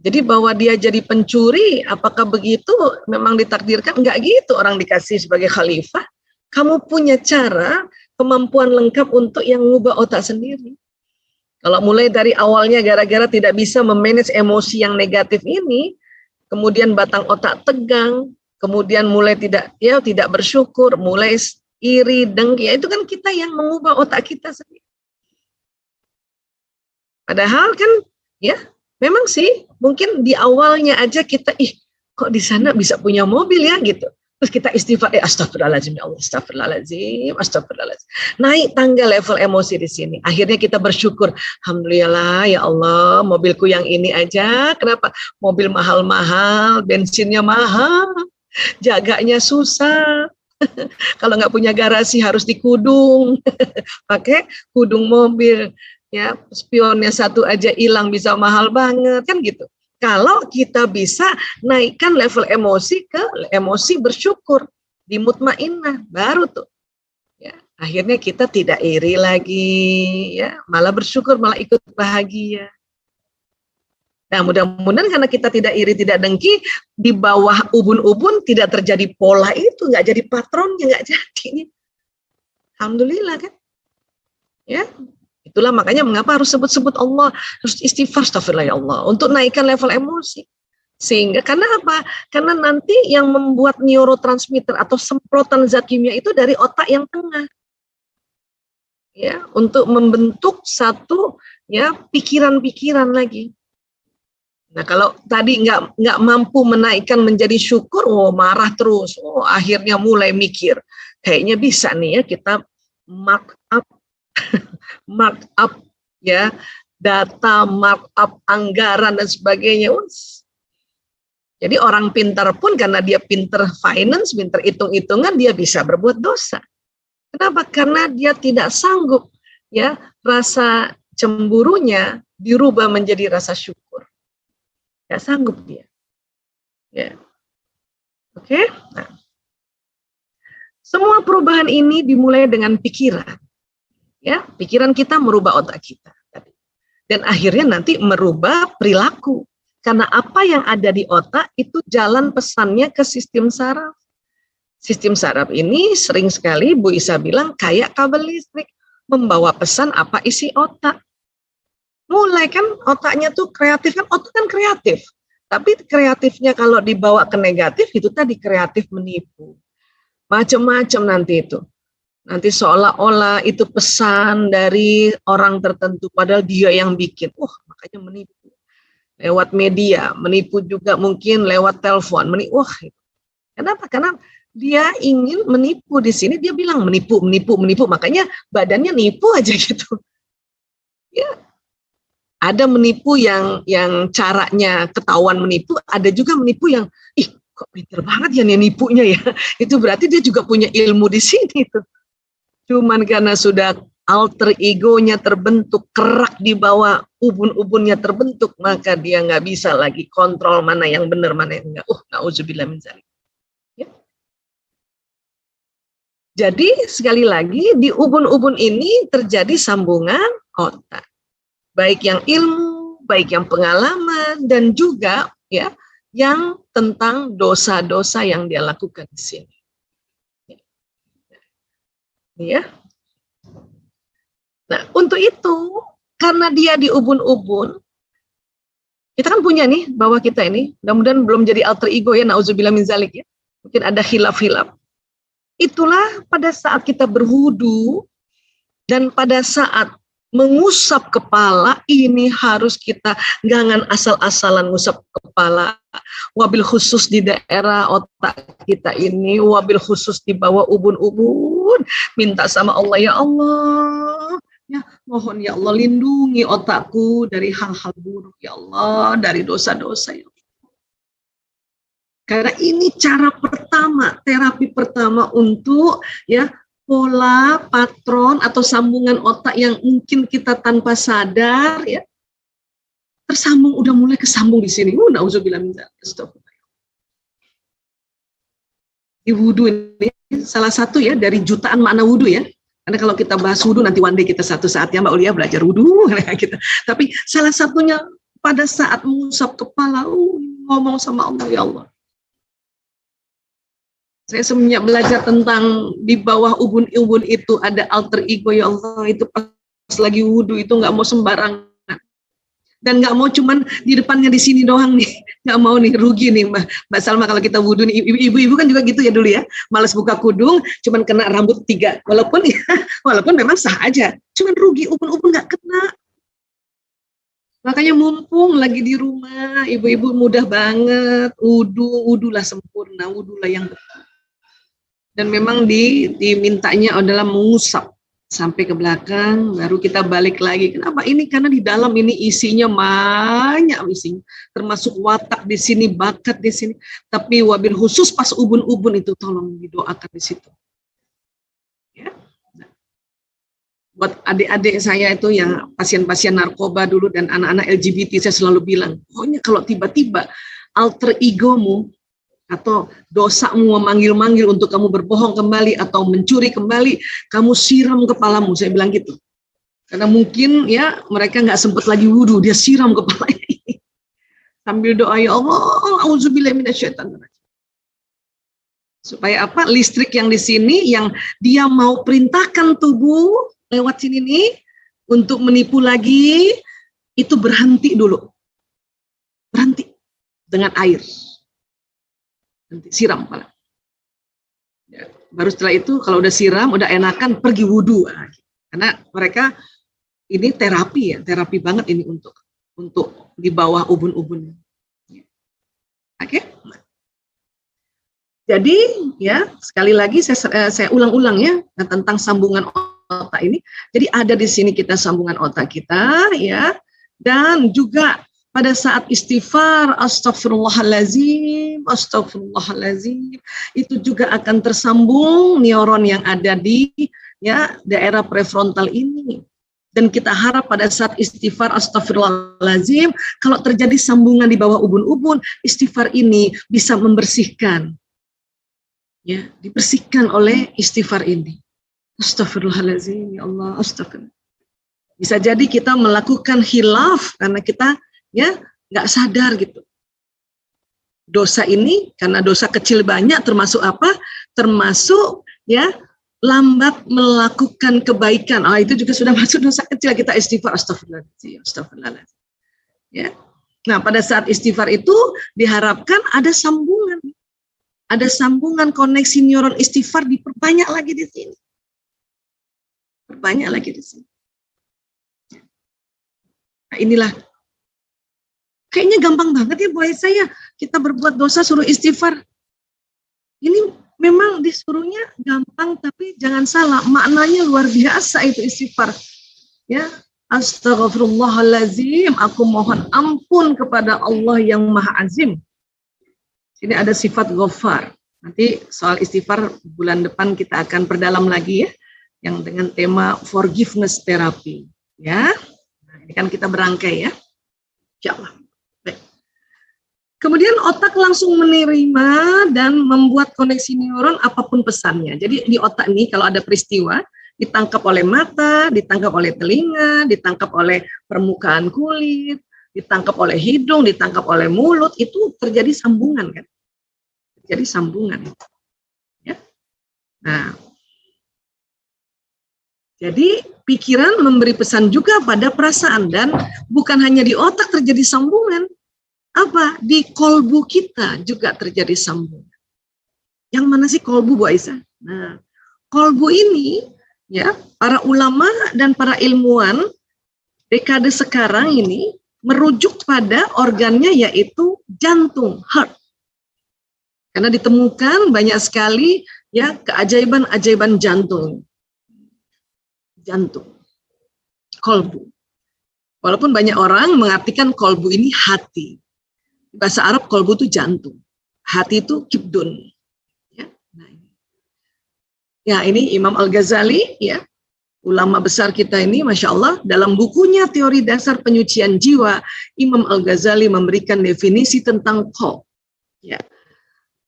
Jadi bahwa dia jadi pencuri, apakah begitu memang ditakdirkan? Enggak gitu, orang dikasih sebagai khalifah. Kamu punya cara, kemampuan lengkap untuk yang mengubah otak sendiri. Kalau mulai dari awalnya gara-gara tidak bisa memanage emosi yang negatif ini, kemudian batang otak tegang, kemudian mulai tidak bersyukur, mulai iri, dengki, ya itu kan kita yang mengubah otak kita sendiri. Padahal kan ya memang sih mungkin di awalnya aja kita kok di sana bisa punya mobil ya gitu. Terus kita istighfar, astagfirullahaladzim ya Allah, astagfirullahaladzim. Naik tangga level emosi di sini. Akhirnya kita bersyukur, alhamdulillah ya Allah, mobilku yang ini aja, kenapa? Mobil mahal-mahal, bensinnya mahal. Jaganya susah. Kalau nggak punya garasi harus dikudung, pakai kudung mobil. Ya, spionnya satu aja hilang bisa mahal banget kan gitu. Kalau kita bisa naikkan level emosi ke emosi bersyukur, di mutmainnah, baru tuh. Ya, akhirnya kita tidak iri lagi, ya, malah bersyukur, malah ikut bahagia. Nah, mudah-mudahan karena kita tidak iri, tidak dengki, di bawah ubun-ubun tidak terjadi pola itu, nggak jadi patronnya, nggak jadi. Alhamdulillah kan? Ya, itulah makanya mengapa harus sebut-sebut Allah, harus istighfar, astagfirullah ya Allah, untuk naikkan level emosi. Sehingga karena apa? Karena nanti yang membuat neurotransmitter atau semprotan zat kimia itu dari otak yang tengah. Ya, untuk membentuk satu ya pikiran-pikiran lagi. Nah, kalau tadi nggak mampu menaikkan menjadi syukur, oh marah terus, oh akhirnya mulai mikir, kayaknya bisa nih ya kita mark up, mark up ya data, mark up anggaran dan sebagainya. Jadi orang pintar pun karena dia pintar finance, pintar hitung-hitungan, dia bisa berbuat dosa. Kenapa? Karena dia tidak sanggup ya rasa cemburunya dirubah menjadi rasa syukur. Nggak sanggup dia. Ya. Oke. Nah. Semua perubahan ini dimulai dengan pikiran. Ya, pikiran kita merubah otak kita. Dan akhirnya nanti merubah perilaku. Karena apa yang ada di otak itu jalan pesannya ke sistem saraf. Sistem saraf ini sering sekali Bu Isa bilang kayak kabel listrik. Membawa pesan apa isi otak. Mulai kan otaknya tuh kreatif, kan otak kan kreatif. Tapi kreatifnya kalau dibawa ke negatif itu tadi kreatif menipu. Macam-macam nanti itu. Nanti seolah-olah itu pesan dari orang tertentu padahal dia yang bikin. Makanya menipu. Lewat media, menipu juga mungkin lewat telepon. Kenapa? Karena dia ingin menipu di sini, dia bilang menipu. Makanya badannya nipu aja gitu. Ya. Ada menipu yang caranya ketahuan menipu, ada juga menipu yang kok pinter banget ya nih nipunya ya. Itu berarti dia juga punya ilmu di sini tuh. Cuman karena sudah alter egonya terbentuk, kerak di bawah ubun-ubunnya terbentuk, maka dia nggak bisa lagi kontrol mana yang benar, mana yang enggak. Na'udzubillah min dzalik. Ya. Jadi sekali lagi di ubun-ubun ini terjadi sambungan otak. Baik yang ilmu, baik yang pengalaman, dan juga ya yang tentang dosa-dosa yang dia lakukan di sini. Ya. Nah, untuk itu, karena dia di ubun-ubun, kita kan punya nih bahwa kita ini, mudah-mudahan belum jadi alter ego ya, na'udzubillah min dzalik ya. Mungkin ada khilaf-khilaf. Itulah pada saat kita berwudu dan pada saat mengusap kepala, ini harus kita jangan asal-asalan ngusap kepala. Wabil khusus di daerah otak kita ini, wabil khusus di bawah ubun-ubun, minta sama Allah, ya Allah, ya mohon ya Allah lindungi otakku dari hal-hal buruk ya Allah, dari dosa-dosa ya Allah. Karena ini cara pertama, terapi pertama untuk ya pola, patron, atau sambungan otak yang mungkin kita tanpa sadar ya tersambung, udah mulai kesambung di sini. Na'udzubillah min dzalik. Di wudhu ini salah satu ya dari jutaan makna wudhu ya. Karena kalau kita bahas wudhu nanti one day kita satu saat ya Mbak Ulia belajar wudhu kita. Tapi salah satunya pada saat mengusap kepala, ngomong sama Allah, ya Allah. Saya semenjak belajar tentang di bawah ubun-ubun itu ada alter ego, ya Allah, itu pas lagi wudhu itu nggak mau sembarangan. Dan nggak mau cuman di depannya di sini doang nih, nggak mau nih, rugi nih Mbak Salma kalau kita wudhu nih, ibu-ibu kan juga gitu ya dulu ya, malas buka kudung, cuman kena rambut 3, walaupun memang sah aja, cuman rugi ubun-ubun nggak kena. Makanya mumpung lagi di rumah, ibu-ibu mudah banget, wudhulah sempurna, wudhulah yang betul. Dan memang dimintanya adalah mengusap sampai ke belakang, baru kita balik lagi. Kenapa? Ini karena di dalam ini isinya banyak isinya, termasuk watak di sini, bakat di sini. Tapi wabil khusus pas ubun-ubun itu tolong didoakan di situ. Ya. Nah, buat adik-adik saya itu yang pasien-pasien narkoba dulu dan anak-anak LGBT, saya selalu bilang, pokoknya kalau tiba-tiba alter egomu atau dosamu memanggil-manggil untuk kamu berbohong kembali atau mencuri kembali, kamu siram kepalamu, saya bilang gitu. Karena mungkin ya mereka nggak sempat lagi wudhu, dia siram kepalanya sambil doa, ya Allah, auzubillahi minasyaitonirrajim. Supaya apa? Listrik yang di sini yang dia mau perintahkan tubuh lewat sini nih untuk menipu lagi, itu berhenti dulu. Berhenti. dengan air. Nanti siram kepala. Ya, baru setelah itu kalau udah siram, udah enakan, pergi wudhu. Karena mereka ini terapi ya, terapi banget ini untuk di bawah ubun-ubun. Oke? Jadi ya sekali lagi saya ulang-ulang ya tentang sambungan otak ini. Jadi ada di sini kita sambungan otak kita ya, dan juga pada saat istighfar, astagfirullahalazim, astagfirullahalazim, itu juga akan tersambung neuron yang ada di ya daerah prefrontal ini. Dan kita harap pada saat istighfar astagfirullahalazim, kalau terjadi sambungan di bawah ubun-ubun, istighfar ini bisa membersihkan. Ya, dibersihkan oleh istighfar ini. Astagfirullahalazim, ya Allah, astagfirullah. Bisa jadi kita melakukan khilaf karena kita ya nggak sadar gitu. Dosa ini karena dosa kecil banyak termasuk apa? Termasuk ya lambat melakukan kebaikan. Itu juga sudah masuk dosa kecil, kita istighfar astagfirullahaladzim, astagfirullahaladzim. Ya. Nah, pada saat istighfar itu diharapkan ada sambungan. Ada sambungan koneksi neuron istighfar, diperbanyak lagi di sini. Perbanyak lagi di sini. Nah, inilah. Kayaknya gampang banget ya buat saya. Kita berbuat dosa suruh istighfar. Ini memang disuruhnya gampang, tapi jangan salah. Maknanya luar biasa itu istighfar. Ya, astagfirullahalazim. Aku mohon ampun kepada Allah yang Maha Azim. Ini ada sifat Ghaffar. Nanti soal istighfar bulan depan kita akan perdalam lagi ya, yang dengan tema forgiveness therapy. Ya, nah, ini kan kita berangkai ya, insyaallah. Baik. Kemudian otak langsung menerima dan membuat koneksi neuron apapun pesannya. Jadi di otak ini kalau ada peristiwa, ditangkap oleh mata, ditangkap oleh telinga, ditangkap oleh permukaan kulit, ditangkap oleh hidung, ditangkap oleh mulut, itu terjadi sambungan kan? Terjadi sambungan. Ya. Nah, jadi pikiran memberi pesan juga pada perasaan, dan bukan hanya di otak terjadi sambungan, apa? Di kolbu kita juga terjadi sambungan. Yang mana sih kolbu, Bu Aisyah? Nah, kolbu ini ya, para ulama dan para ilmuwan dekade sekarang ini merujuk pada organnya yaitu jantung, heart. Karena ditemukan banyak sekali ya keajaiban-ajaiban jantung. Jantung. Kolbu. Walaupun banyak orang mengartikan kolbu ini hati. Bahasa Arab kolbu itu jantung. Hati itu kibdun. Ya, nah ini. Ya, ini Imam Al-Ghazali ya. Ulama besar kita ini, Masya Allah, dalam bukunya Teori Dasar Penyucian Jiwa, Imam Al-Ghazali memberikan definisi tentang qalb. Ya.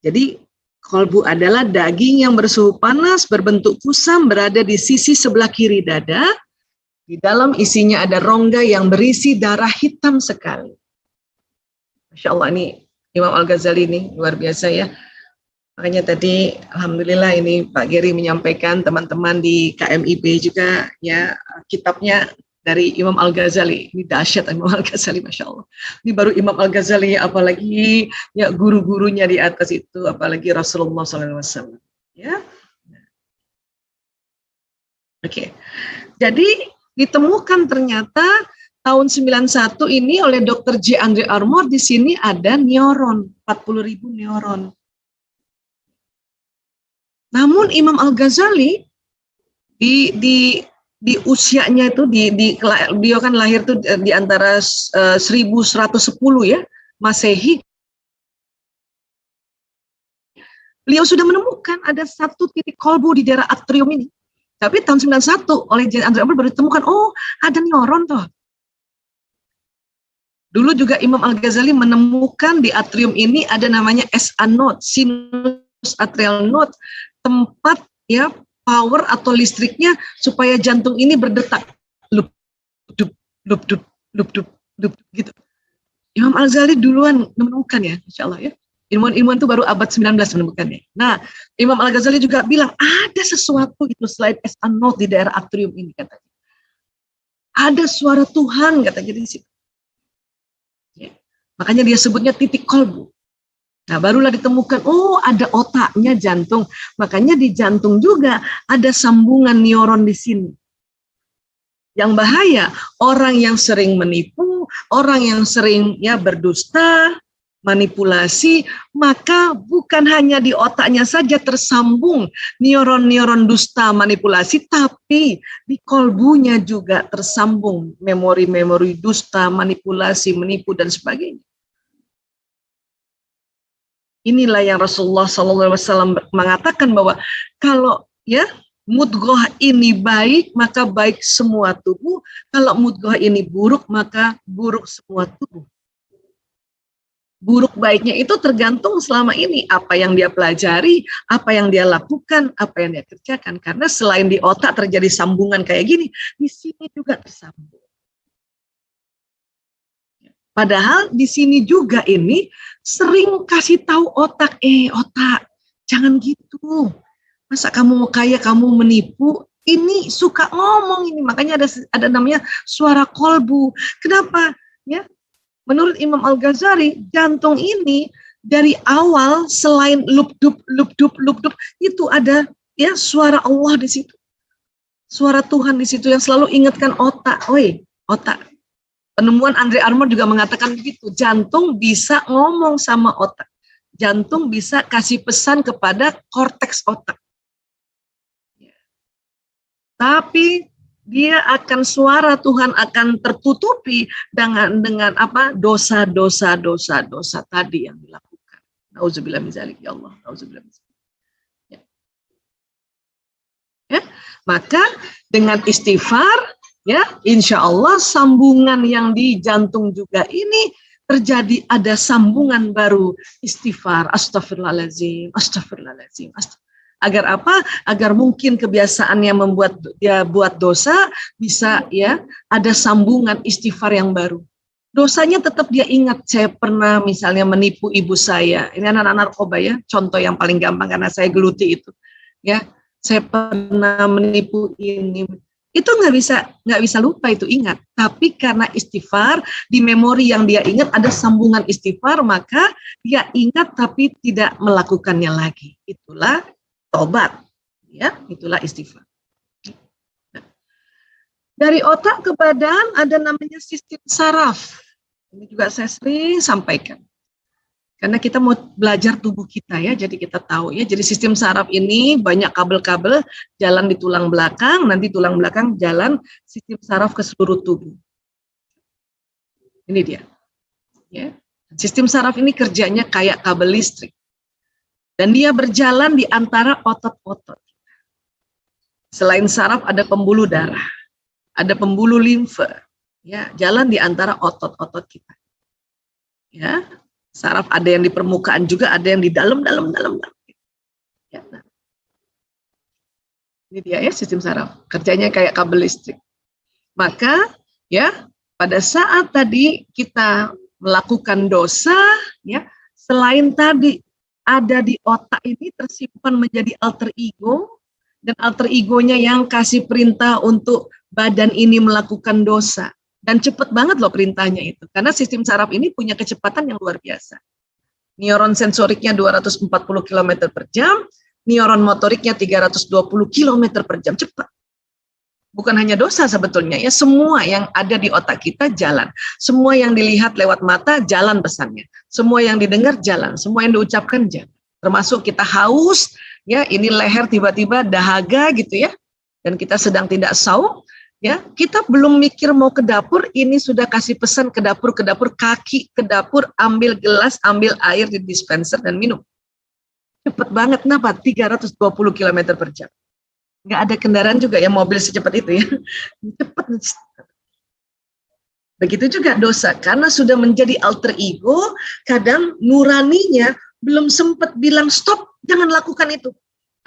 Jadi, kolbu adalah daging yang bersuhu panas, berbentuk kusam, berada di sisi sebelah kiri dada. Di dalam isinya ada rongga yang berisi darah hitam sekali. Masya Allah, ini Imam Al-Ghazali ini luar biasa ya. Makanya tadi alhamdulillah ini Pak Geri menyampaikan teman-teman di KMIB juga ya kitabnya dari Imam Al-Ghazali. Ini dahsyat Imam Al-Ghazali, Masya Allah. Ini baru Imam Al-Ghazali, apalagi ya guru-gurunya di atas itu, apalagi Rasulullah SAW. Ya. Oke. Jadi ditemukan ternyata tahun 91 ini oleh Dr. J. Andre Armour, di sini ada neuron, 40.000 neuron. Namun Imam Al-Ghazali di usianya itu dia kan lahir tuh di antara 1110 ya Masehi. Beliau sudah menemukan ada satu titik kolbu di daerah atrium ini. Tapi tahun 91 oleh J. Andre Armour baru ditemukan, oh ada neuron toh. Dulu juga Imam Al-Ghazali menemukan di atrium ini ada namanya SA node, sinus atrial node, tempat ya power atau listriknya supaya jantung ini berdetak lup dup lup dup lup dup lup gitu. Imam Al-Ghazali duluan menemukan ya, Insya Allah ya. Ilmuwan-ilmuwan itu baru abad 19 menemukannya. Nah, Imam Al-Ghazali juga bilang ada sesuatu itu selain SA node di daerah atrium ini katanya. Ada suara Tuhan katanya di situ. Ya. Makanya dia sebutnya titik kolbu. Nah, barulah ditemukan, oh ada otaknya jantung. Makanya di jantung juga ada sambungan neuron di sini. Yang bahaya, orang yang sering menipu, orang yang sering berdusta, manipulasi, maka bukan hanya di otaknya saja tersambung neuron-neuron dusta manipulasi, tapi di kolbunya juga tersambung memori-memori dusta, manipulasi, menipu, dan sebagainya. Inilah yang Rasulullah SAW mengatakan bahwa kalau mudghah ini baik, maka baik semua tubuh. Kalau mudghah ini buruk, maka buruk semua tubuh. Buruk baiknya itu tergantung selama ini apa yang dia pelajari, apa yang dia lakukan, apa yang dia kerjakan. Karena selain di otak terjadi sambungan kayak gini, di sini juga tersambung. Padahal di sini juga ini sering kasih tahu otak, otak, jangan gitu. Masa kamu mau kaya, kamu menipu? Ini suka ngomong ini, makanya ada namanya suara kolbu. Kenapa? Ya, menurut Imam Al-Ghazali, jantung ini dari awal selain lubdub itu ada suara Allah di situ, suara Tuhan di situ yang selalu ingatkan otak, otak. Penemuan Andre Armour juga mengatakan begitu, jantung bisa ngomong sama otak. Jantung bisa kasih pesan kepada korteks otak. Tapi dia akan suara Tuhan akan tertutupi dengan apa? Dosa tadi yang dilakukan. Nauzubillah min dzalik, ya Allah. Nauzubillah min dzalik. Ya. Maka dengan istighfar, insya Allah sambungan yang di jantung juga ini terjadi, ada sambungan baru istighfar, astagfirullahaladzim, astagfirullahaladzim, agar apa? Agar mungkin kebiasaannya membuat dia buat dosa, bisa ada sambungan istighfar yang baru. Dosanya tetap dia ingat, saya pernah misalnya menipu ibu saya, ini anak-anak narkoba contoh yang paling gampang karena saya geluti itu, saya pernah menipu ini. Itu nggak bisa lupa, itu ingat. Tapi karena istighfar, di memori yang dia ingat ada sambungan istighfar, maka dia ingat tapi tidak melakukannya lagi. Itulah tobat, itulah istighfar. Nah, dari otak ke badan ada namanya sistem saraf. Ini juga saya sering sampaikan. Karena kita mau belajar tubuh kita jadi kita tahu Jadi sistem saraf ini banyak kabel-kabel jalan di tulang belakang, nanti tulang belakang jalan sistem saraf ke seluruh tubuh. Ini dia. Sistem saraf ini kerjanya kayak kabel listrik. Dan dia berjalan di antara otot-otot. Selain saraf ada pembuluh darah, ada pembuluh limfe, jalan di antara otot-otot kita. Saraf ada yang di permukaan juga, ada yang di dalam. Nah. Ini dia sistem saraf, kerjanya kayak kabel listrik. Maka pada saat tadi kita melakukan dosa, selain tadi ada di otak ini tersimpan menjadi alter ego, dan alter egonya yang kasih perintah untuk badan ini melakukan dosa. Dan cepat banget loh perintahnya itu, karena sistem saraf ini punya kecepatan yang luar biasa. Neuron sensoriknya 240 km per jam, neuron motoriknya 320 km per jam, cepat. Bukan hanya dosa sebetulnya semua yang ada di otak kita jalan. Semua yang dilihat lewat mata jalan pesannya. Semua yang didengar jalan, semua yang diucapkan jalan. Termasuk kita haus, ini leher tiba-tiba dahaga gitu dan kita sedang tidak saum. Kita belum mikir mau ke dapur, ini sudah kasih pesan ke dapur, kaki ke dapur, ambil gelas, ambil air di dispenser dan minum. Cepat banget, kenapa? 320 km per jam. Nggak ada kendaraan juga mobil secepat itu Cepat. Begitu juga dosa, karena sudah menjadi alter ego, kadang nuraninya belum sempat bilang stop, jangan lakukan itu.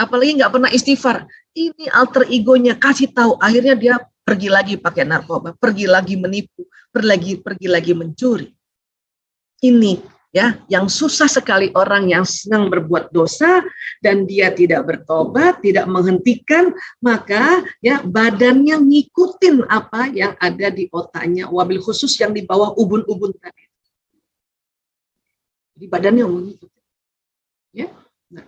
Apalagi nggak pernah istighfar. Ini alter egonya kasih tahu, akhirnya dia pergi lagi pakai narkoba, pergi lagi menipu, pergi lagi mencuri. Ini yang susah sekali orang yang senang berbuat dosa dan dia tidak bertobat, tidak menghentikan, maka badannya ngikutin apa yang ada di otaknya, wabil khusus yang di bawah ubun-ubun tadi. Jadi badannya mengikuti. Ya. Nah.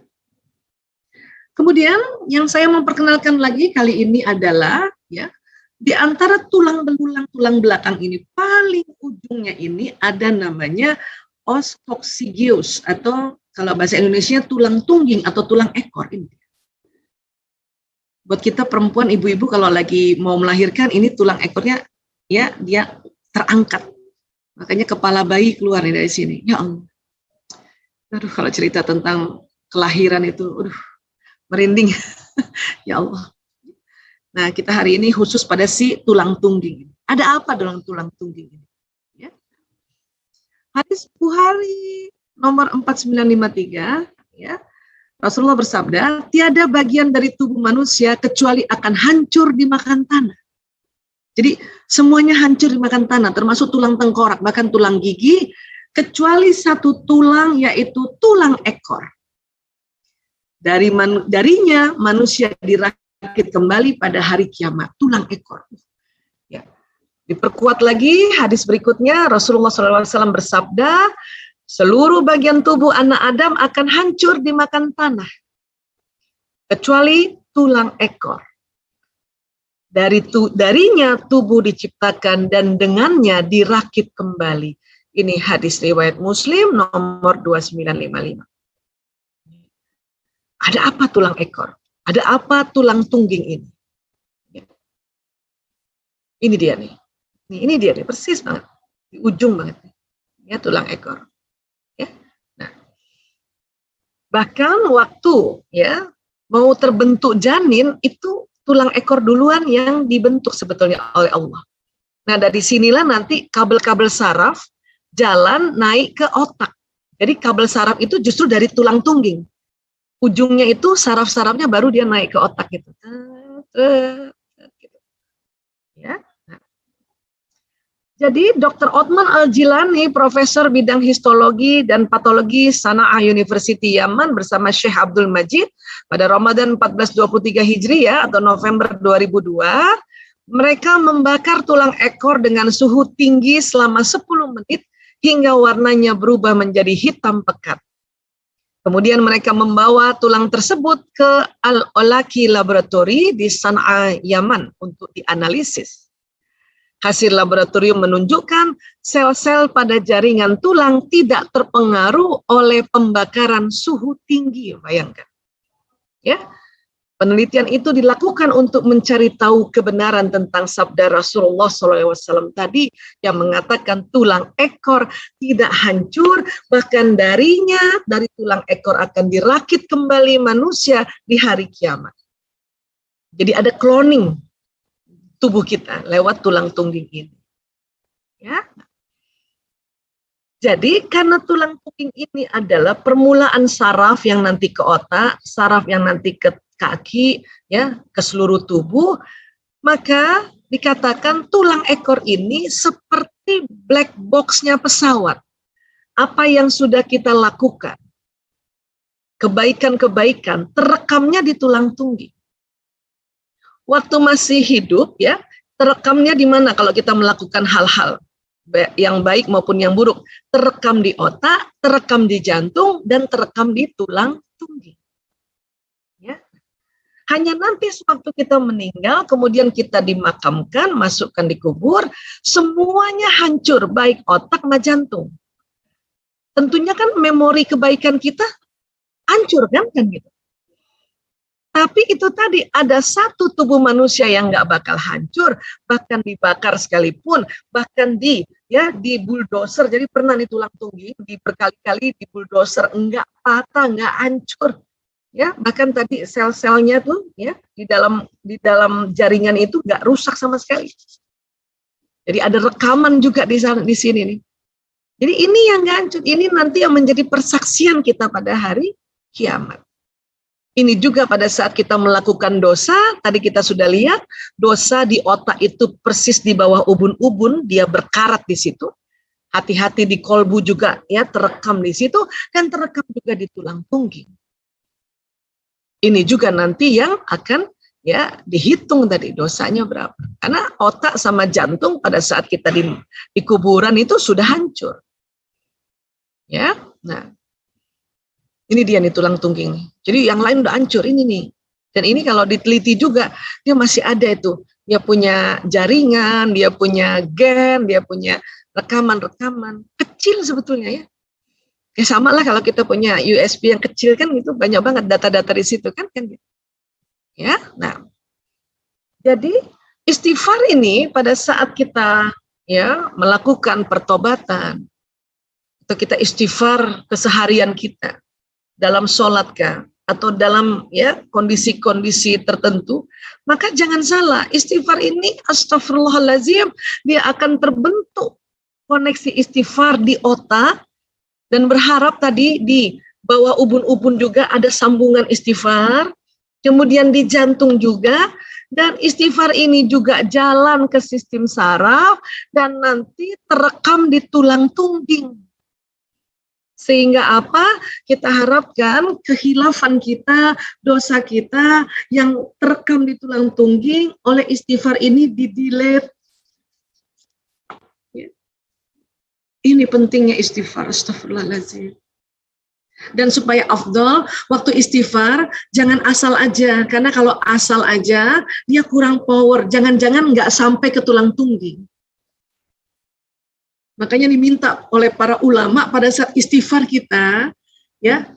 Kemudian yang saya memperkenalkan lagi kali ini adalah ya, di antara tulang belulang tulang belakang ini paling ujungnya ini ada namanya os coccygeus atau kalau bahasa Indonesia tulang tungging atau tulang ekor ini. Buat kita perempuan ibu-ibu kalau lagi mau melahirkan ini tulang ekornya ya dia terangkat. Makanya kepala bayi keluar dari sini. Ya Allah. Aduh kalau cerita tentang kelahiran itu merinding. Ya Allah. Nah, kita hari ini khusus pada si tulang tungging. Ada apa dalam tulang tungging ini? Ya. Hadis Bukhari nomor 4953, ya. Rasulullah bersabda, tiada bagian dari tubuh manusia kecuali akan hancur dimakan tanah. Jadi semuanya hancur dimakan tanah, termasuk tulang tengkorak, bahkan tulang gigi, kecuali satu tulang yaitu tulang ekor. Darinya manusia dirakit kembali pada hari kiamat, tulang ekor. Ya. Diperkuat lagi hadis berikutnya, Rasulullah SAW bersabda, seluruh bagian tubuh anak Adam akan hancur dimakan tanah, kecuali tulang ekor. Darinya tubuh diciptakan dan dengannya dirakit kembali. Ini hadis riwayat Muslim nomor 2955. Ada apa tulang ekor? Ada apa tulang tungging ini? Ini dia nih. Ini dia nih, persis banget. Di ujung banget. Ya, tulang ekor. Ya. Nah. Bahkan waktu ya mau terbentuk janin itu tulang ekor duluan yang dibentuk sebetulnya oleh Allah. Nah, dari sinilah nanti kabel-kabel saraf jalan naik ke otak. Jadi kabel saraf itu justru dari tulang tungging. Ujungnya itu saraf-sarafnya baru dia naik ke otak gitu. Ya. Nah. Jadi Dr. Othman Al-Jilani, profesor bidang histologi dan patologi Sana'ah University Yaman bersama Syekh Abdul Majid pada Ramadan 1423 Hijriah atau November 2002, mereka membakar tulang ekor dengan suhu tinggi selama 10 menit hingga warnanya berubah menjadi hitam pekat. Kemudian mereka membawa tulang tersebut ke Al-Olaki Laboratory di Sana'ah, Yaman untuk dianalisis. Hasil laboratorium menunjukkan sel-sel pada jaringan tulang tidak terpengaruh oleh pembakaran suhu tinggi. Bayangkan. Ya. Penelitian itu dilakukan untuk mencari tahu kebenaran tentang sabda Rasulullah SAW tadi yang mengatakan tulang ekor tidak hancur, bahkan dari tulang ekor akan dirakit kembali manusia di hari kiamat. Jadi ada cloning tubuh kita lewat tulang tungging ini. Ya. Jadi karena tulang tungging ini adalah permulaan saraf yang nanti ke otak, saraf yang nanti ke kaki, ya, ke seluruh tubuh, maka dikatakan tulang ekor ini seperti black box-nya pesawat. Apa yang sudah kita lakukan, kebaikan-kebaikan, terekamnya di tulang tungging. Waktu masih hidup, ya, terekamnya di mana kalau kita melakukan hal-hal yang baik maupun yang buruk, terekam di otak, terekam di jantung, dan terekam di tulang tungging. Ya. Hanya nanti sewaktu kita meninggal, kemudian kita dimakamkan, masukkan di kubur, semuanya hancur, baik otak maupun jantung. Tentunya kan memori kebaikan kita hancur kan gitu. Tapi itu tadi ada satu tubuh manusia yang nggak bakal hancur, bahkan dibakar sekalipun, bahkan di bulldozer. Jadi pernah nih tulang tungging berkali-kali di bulldozer, enggak patah, enggak hancur. Ya, bahkan tadi sel-selnya tuh ya di dalam jaringan itu nggak rusak sama sekali. Jadi ada rekaman juga di sini nih. Jadi ini yang nggak hancur, ini nanti yang menjadi persaksian kita pada hari kiamat. Ini juga pada saat kita melakukan dosa, tadi kita sudah lihat, dosa di otak itu persis di bawah ubun-ubun, dia berkarat di situ. Hati-hati di kolbu juga ya terekam di situ, dan terekam juga di tulang tungging. Ini juga nanti yang akan ya dihitung tadi dosanya berapa. Karena otak sama jantung pada saat kita di kuburan itu sudah hancur. Ya. Nah, ini dia nih tulang tungging. Jadi yang lain udah hancur ini nih. Dan ini kalau diteliti juga, dia masih ada itu. Dia punya jaringan, dia punya gen, dia punya rekaman-rekaman. Kecil sebetulnya ya. Ya sama lah kalau kita punya USB yang kecil kan itu banyak banget data-data di situ kan gitu. Ya, nah. Jadi istighfar ini pada saat kita ya melakukan pertobatan atau kita istighfar keseharian kita dalam sholat kah atau dalam ya kondisi-kondisi tertentu, maka jangan salah, istighfar ini astagfirullahaladzim, dia akan terbentuk koneksi istighfar di otak dan berharap tadi di bawah ubun-ubun juga ada sambungan istighfar, kemudian di jantung juga, dan istighfar ini juga jalan ke sistem saraf dan nanti terekam di tulang tungging. Sehingga apa? Kita harapkan kehilafan kita, dosa kita yang terekam di tulang tungging oleh istighfar ini di-delete. Ini pentingnya istighfar, astagfirullahaladzim. Dan supaya afdol, waktu istighfar jangan asal aja, karena kalau asal aja dia kurang power, jangan-jangan nggak sampai ke tulang tungging. Makanya diminta oleh para ulama pada saat istighfar kita, ya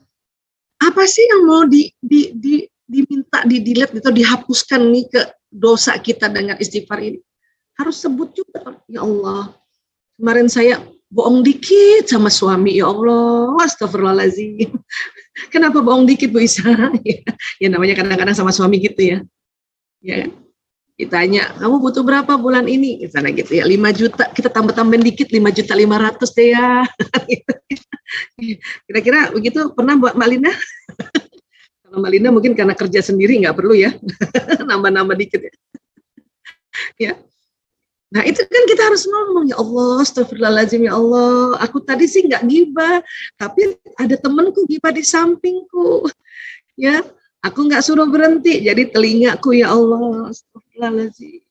apa sih yang mau diminta di-delete atau dihapuskan nih ke dosa kita dengan istighfar ini? Harus sebut juga, ya Allah, kemarin saya bohong dikit sama suami, ya Allah, astagfirullahaladzim. Kenapa bohong dikit Bu Isa? Ya namanya kadang-kadang sama suami gitu ya. Ya, ditanya, kamu butuh berapa bulan ini? Misalnya gitu ya, 5 juta, kita tambah-tambahin dikit, 5.500.000 deh ya. Kira-kira begitu pernah buat Mbak Linda? Kalau Mbak Linda mungkin karena kerja sendiri nggak perlu ya, nambah-nambah dikit ya. Ya. Nah itu kan kita harus ngomong, ya Allah, astagfirullahaladzim, ya Allah, aku tadi sih nggak gibah, tapi ada temanku gibah di sampingku. Ya, aku nggak suruh berhenti, jadi telingaku, ya Allah, astagfirullahaladzim.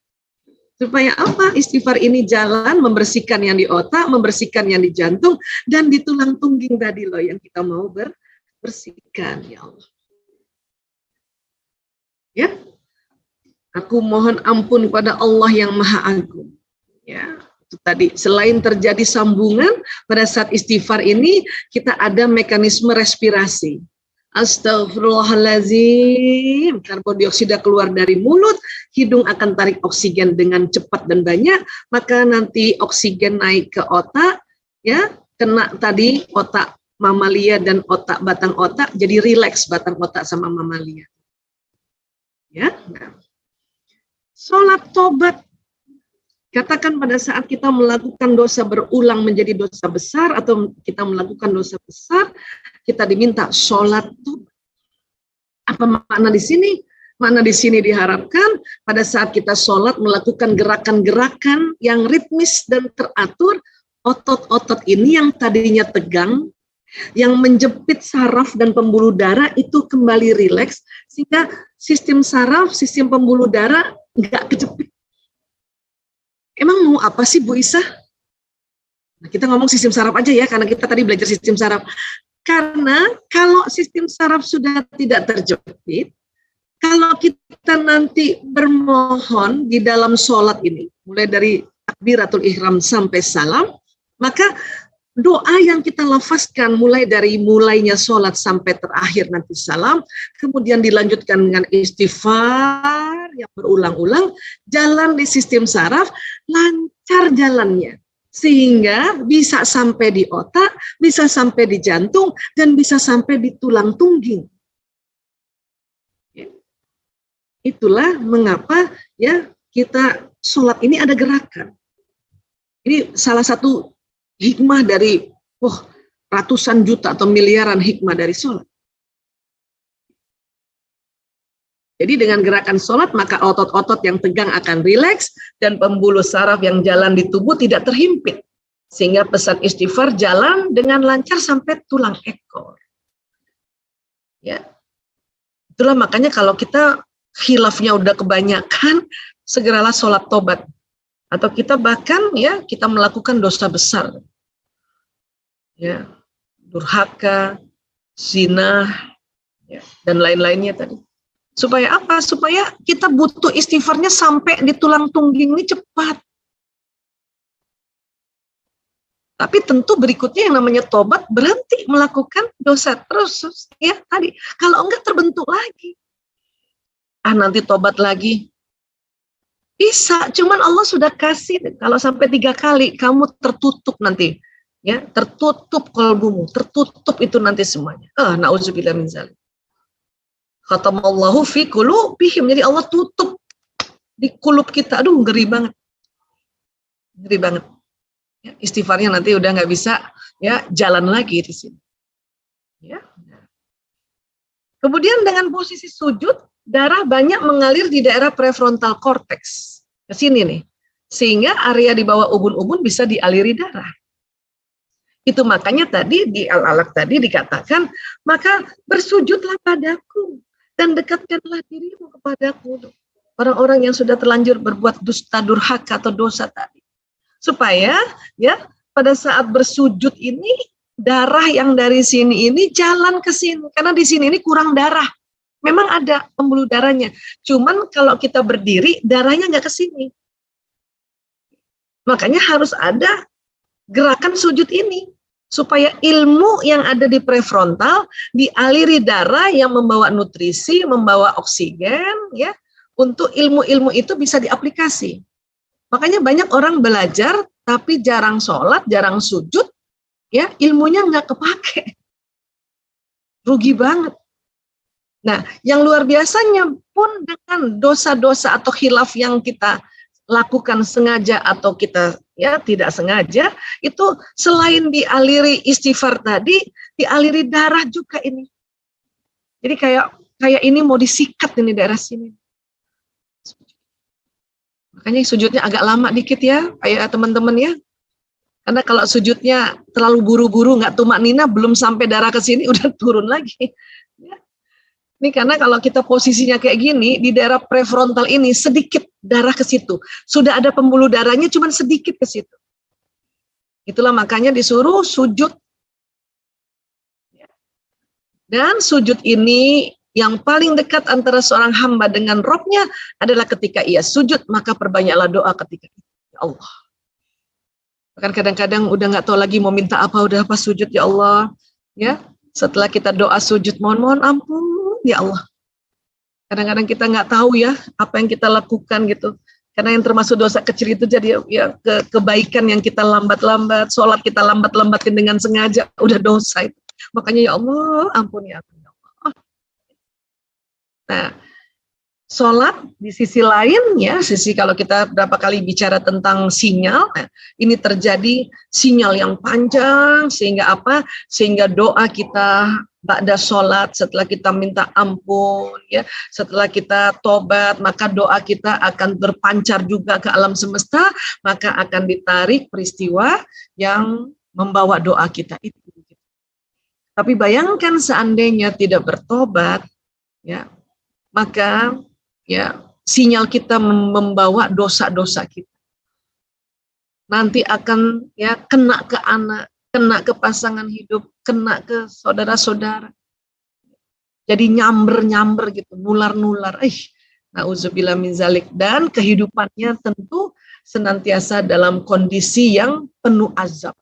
Supaya apa? Istighfar ini jalan membersihkan yang di otak, membersihkan yang di jantung, dan di tulang tungging tadi loh yang kita mau bersihkan, ya Allah. Ya, aku mohon ampun kepada Allah yang Maha Agung. Ya, itu tadi selain terjadi sambungan pada saat istighfar ini kita ada mekanisme respirasi. Astagfirullahaladzim, karbon dioksida keluar dari mulut, hidung akan tarik oksigen dengan cepat dan banyak, maka nanti oksigen naik ke otak, ya, kena tadi otak mamalia dan otak batang otak, jadi rileks batang otak sama mamalia. Ya, nah. Sholat tobat, katakan pada saat kita melakukan dosa berulang menjadi dosa besar atau kita melakukan dosa besar, kita diminta sholat tobat. Apa makna di sini? Makna di sini diharapkan pada saat kita sholat melakukan gerakan-gerakan yang ritmis dan teratur, otot-otot ini yang tadinya tegang, yang menjepit saraf dan pembuluh darah itu kembali rileks, sehingga sistem saraf, sistem pembuluh darah nggak kejepit. Emang mau apa sih Bu Isa? Nah, kita ngomong sistem saraf aja ya, karena kita tadi belajar sistem saraf. Karena kalau sistem saraf sudah tidak terjepit, kalau kita nanti bermohon di dalam sholat ini, mulai dari takbiratul ihram sampai salam, maka doa yang kita lafazkan mulai dari mulainya sholat sampai terakhir nanti salam, kemudian dilanjutkan dengan istighfar yang berulang-ulang, jalan di sistem saraf, lancar jalannya. Sehingga bisa sampai di otak, bisa sampai di jantung, dan bisa sampai di tulang tungging. Itulah mengapa ya kita sholat ini ada gerakan. Ini salah satu hikmah dari ratusan juta atau miliaran hikmah dari sholat. Jadi dengan gerakan sholat maka otot-otot yang tegang akan rileks dan pembuluh saraf yang jalan di tubuh tidak terhimpit. Sehingga pesan istighfar jalan dengan lancar sampai tulang ekor. Ya. Itulah makanya kalau kita khilafnya udah kebanyakan, segeralah sholat tobat. Atau kita bahkan ya kita melakukan dosa besar. Ya. durhaka, zina, ya, dan lain-lainnya tadi. Supaya apa? Supaya kita butuh istighfarnya sampai di tulang tungging ini cepat. Tapi tentu berikutnya yang namanya tobat, berhenti melakukan dosa terus, ya tadi. Kalau enggak terbentuk lagi. Nanti tobat lagi. Bisa, cuman Allah sudah kasih, kalau sampai 3 kali, kamu tertutup nanti. Ya, tertutup kolbumu, tertutup itu nanti semuanya. Na'udzubillah min dzalik. Khatamallahu fi qulubihim. Jadi Allah tutup di kulub kita. Aduh, ngeri banget. Ngeri banget. Ya, istighfarnya nanti udah nggak bisa ya jalan lagi di sini. Ya. Kemudian dengan posisi sujud, darah banyak mengalir di daerah prefrontal cortex ke sini nih, sehingga area di bawah ubun-ubun bisa dialiri darah. Itu makanya tadi di al-alaq tadi dikatakan, maka bersujudlah padaku dan dekatkanlah dirimu kepadaku. Orang-orang yang sudah terlanjur berbuat dusta, durhaka atau dosa tadi. Supaya ya pada saat bersujud ini darah yang dari sini ini jalan ke sini, karena di sini ini kurang darah. Memang ada pembuluh darahnya, cuman kalau kita berdiri darahnya nggak ke sini. Makanya harus ada gerakan sujud ini supaya ilmu yang ada di prefrontal dialiri darah yang membawa nutrisi, membawa oksigen, ya untuk ilmu-ilmu itu bisa diaplikasi. Makanya banyak orang belajar tapi jarang sholat, jarang sujud, ya ilmunya nggak kepake. Rugi banget. Nah, yang luar biasanya pun dengan dosa-dosa atau khilaf yang kita lakukan sengaja atau kita ya tidak sengaja, itu selain dialiri istighfar tadi, dialiri darah juga ini. Jadi kayak ini mau disikat ini daerah sini. Makanya sujudnya agak lama dikit ya, kayak teman-teman ya. Karena kalau sujudnya terlalu buru-buru, nggak tumak nina, belum sampai darah ke sini, udah turun lagi. Ya. Ini karena kalau kita posisinya kayak gini, di daerah prefrontal ini sedikit darah ke situ. Sudah ada pembuluh darahnya, cuman sedikit ke situ. Itulah makanya disuruh sujud. Dan sujud ini yang paling dekat antara seorang hamba dengan Robnya adalah ketika ia sujud, maka perbanyaklah doa ketika itu. Ya Allah. Bahkan kadang-kadang udah nggak tahu lagi mau minta apa, udah pas sujud, ya Allah. Ya, setelah kita doa sujud, mohon ampun, ya Allah. Kadang-kadang kita nggak tahu ya apa yang kita lakukan gitu. Karena yang termasuk dosa kecil itu jadi ya kebaikan yang kita lambat-lambat, sholat kita lambat-lambatin dengan sengaja, udah dosa itu. Makanya ya Allah, ampun ya Allah. Nah, sholat di sisi lain ya, sisi kalau kita berapa kali bicara tentang sinyal, nah, ini terjadi sinyal yang panjang sehingga apa? Sehingga doa kita ba'da sholat, setelah kita minta ampun, ya, setelah kita tobat, maka doa kita akan berpancar juga ke alam semesta, maka akan ditarik peristiwa yang membawa doa kita itu. Tapi bayangkan seandainya tidak bertobat, ya, maka ya sinyal kita membawa dosa-dosa kita. Nanti akan ya kena ke anak, kena ke pasangan hidup, kena ke saudara-saudara. Jadi nyamber gitu, nular-nular. Na'udzubillah min dzalik. Dan kehidupannya tentu senantiasa dalam kondisi yang penuh azab.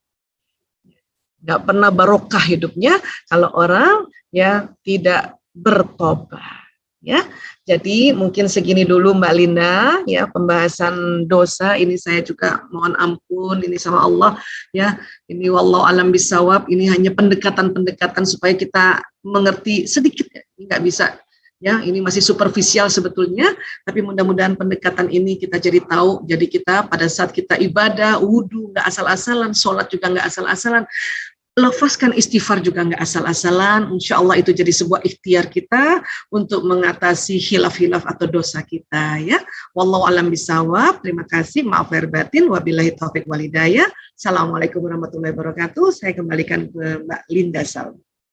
Nggak pernah barokah hidupnya kalau orang ya tidak bertobat. Ya, jadi mungkin segini dulu Mbak Linda ya pembahasan dosa ini, saya juga mohon ampun ini sama Allah ya, ini wallahu alam bisawab, ini hanya pendekatan-pendekatan supaya kita mengerti sedikit ya, ini nggak bisa ya, ini masih superficial sebetulnya, tapi mudah-mudahan pendekatan ini kita jadi tahu, jadi kita pada saat kita ibadah, wudu nggak asal-asalan, sholat juga nggak asal-asalan, lafazkan istighfar juga nggak asal-asalan. Insya Allah itu jadi sebuah ikhtiar kita untuk mengatasi khilaf-khilaf atau dosa kita ya. Wallahu alam bisawab. Terima kasih. Maaf lahir batin. Wabillahi taufiq walhidayah. Assalamualaikum warahmatullahi wabarakatuh. Saya kembalikan ke Mbak Linda Salma.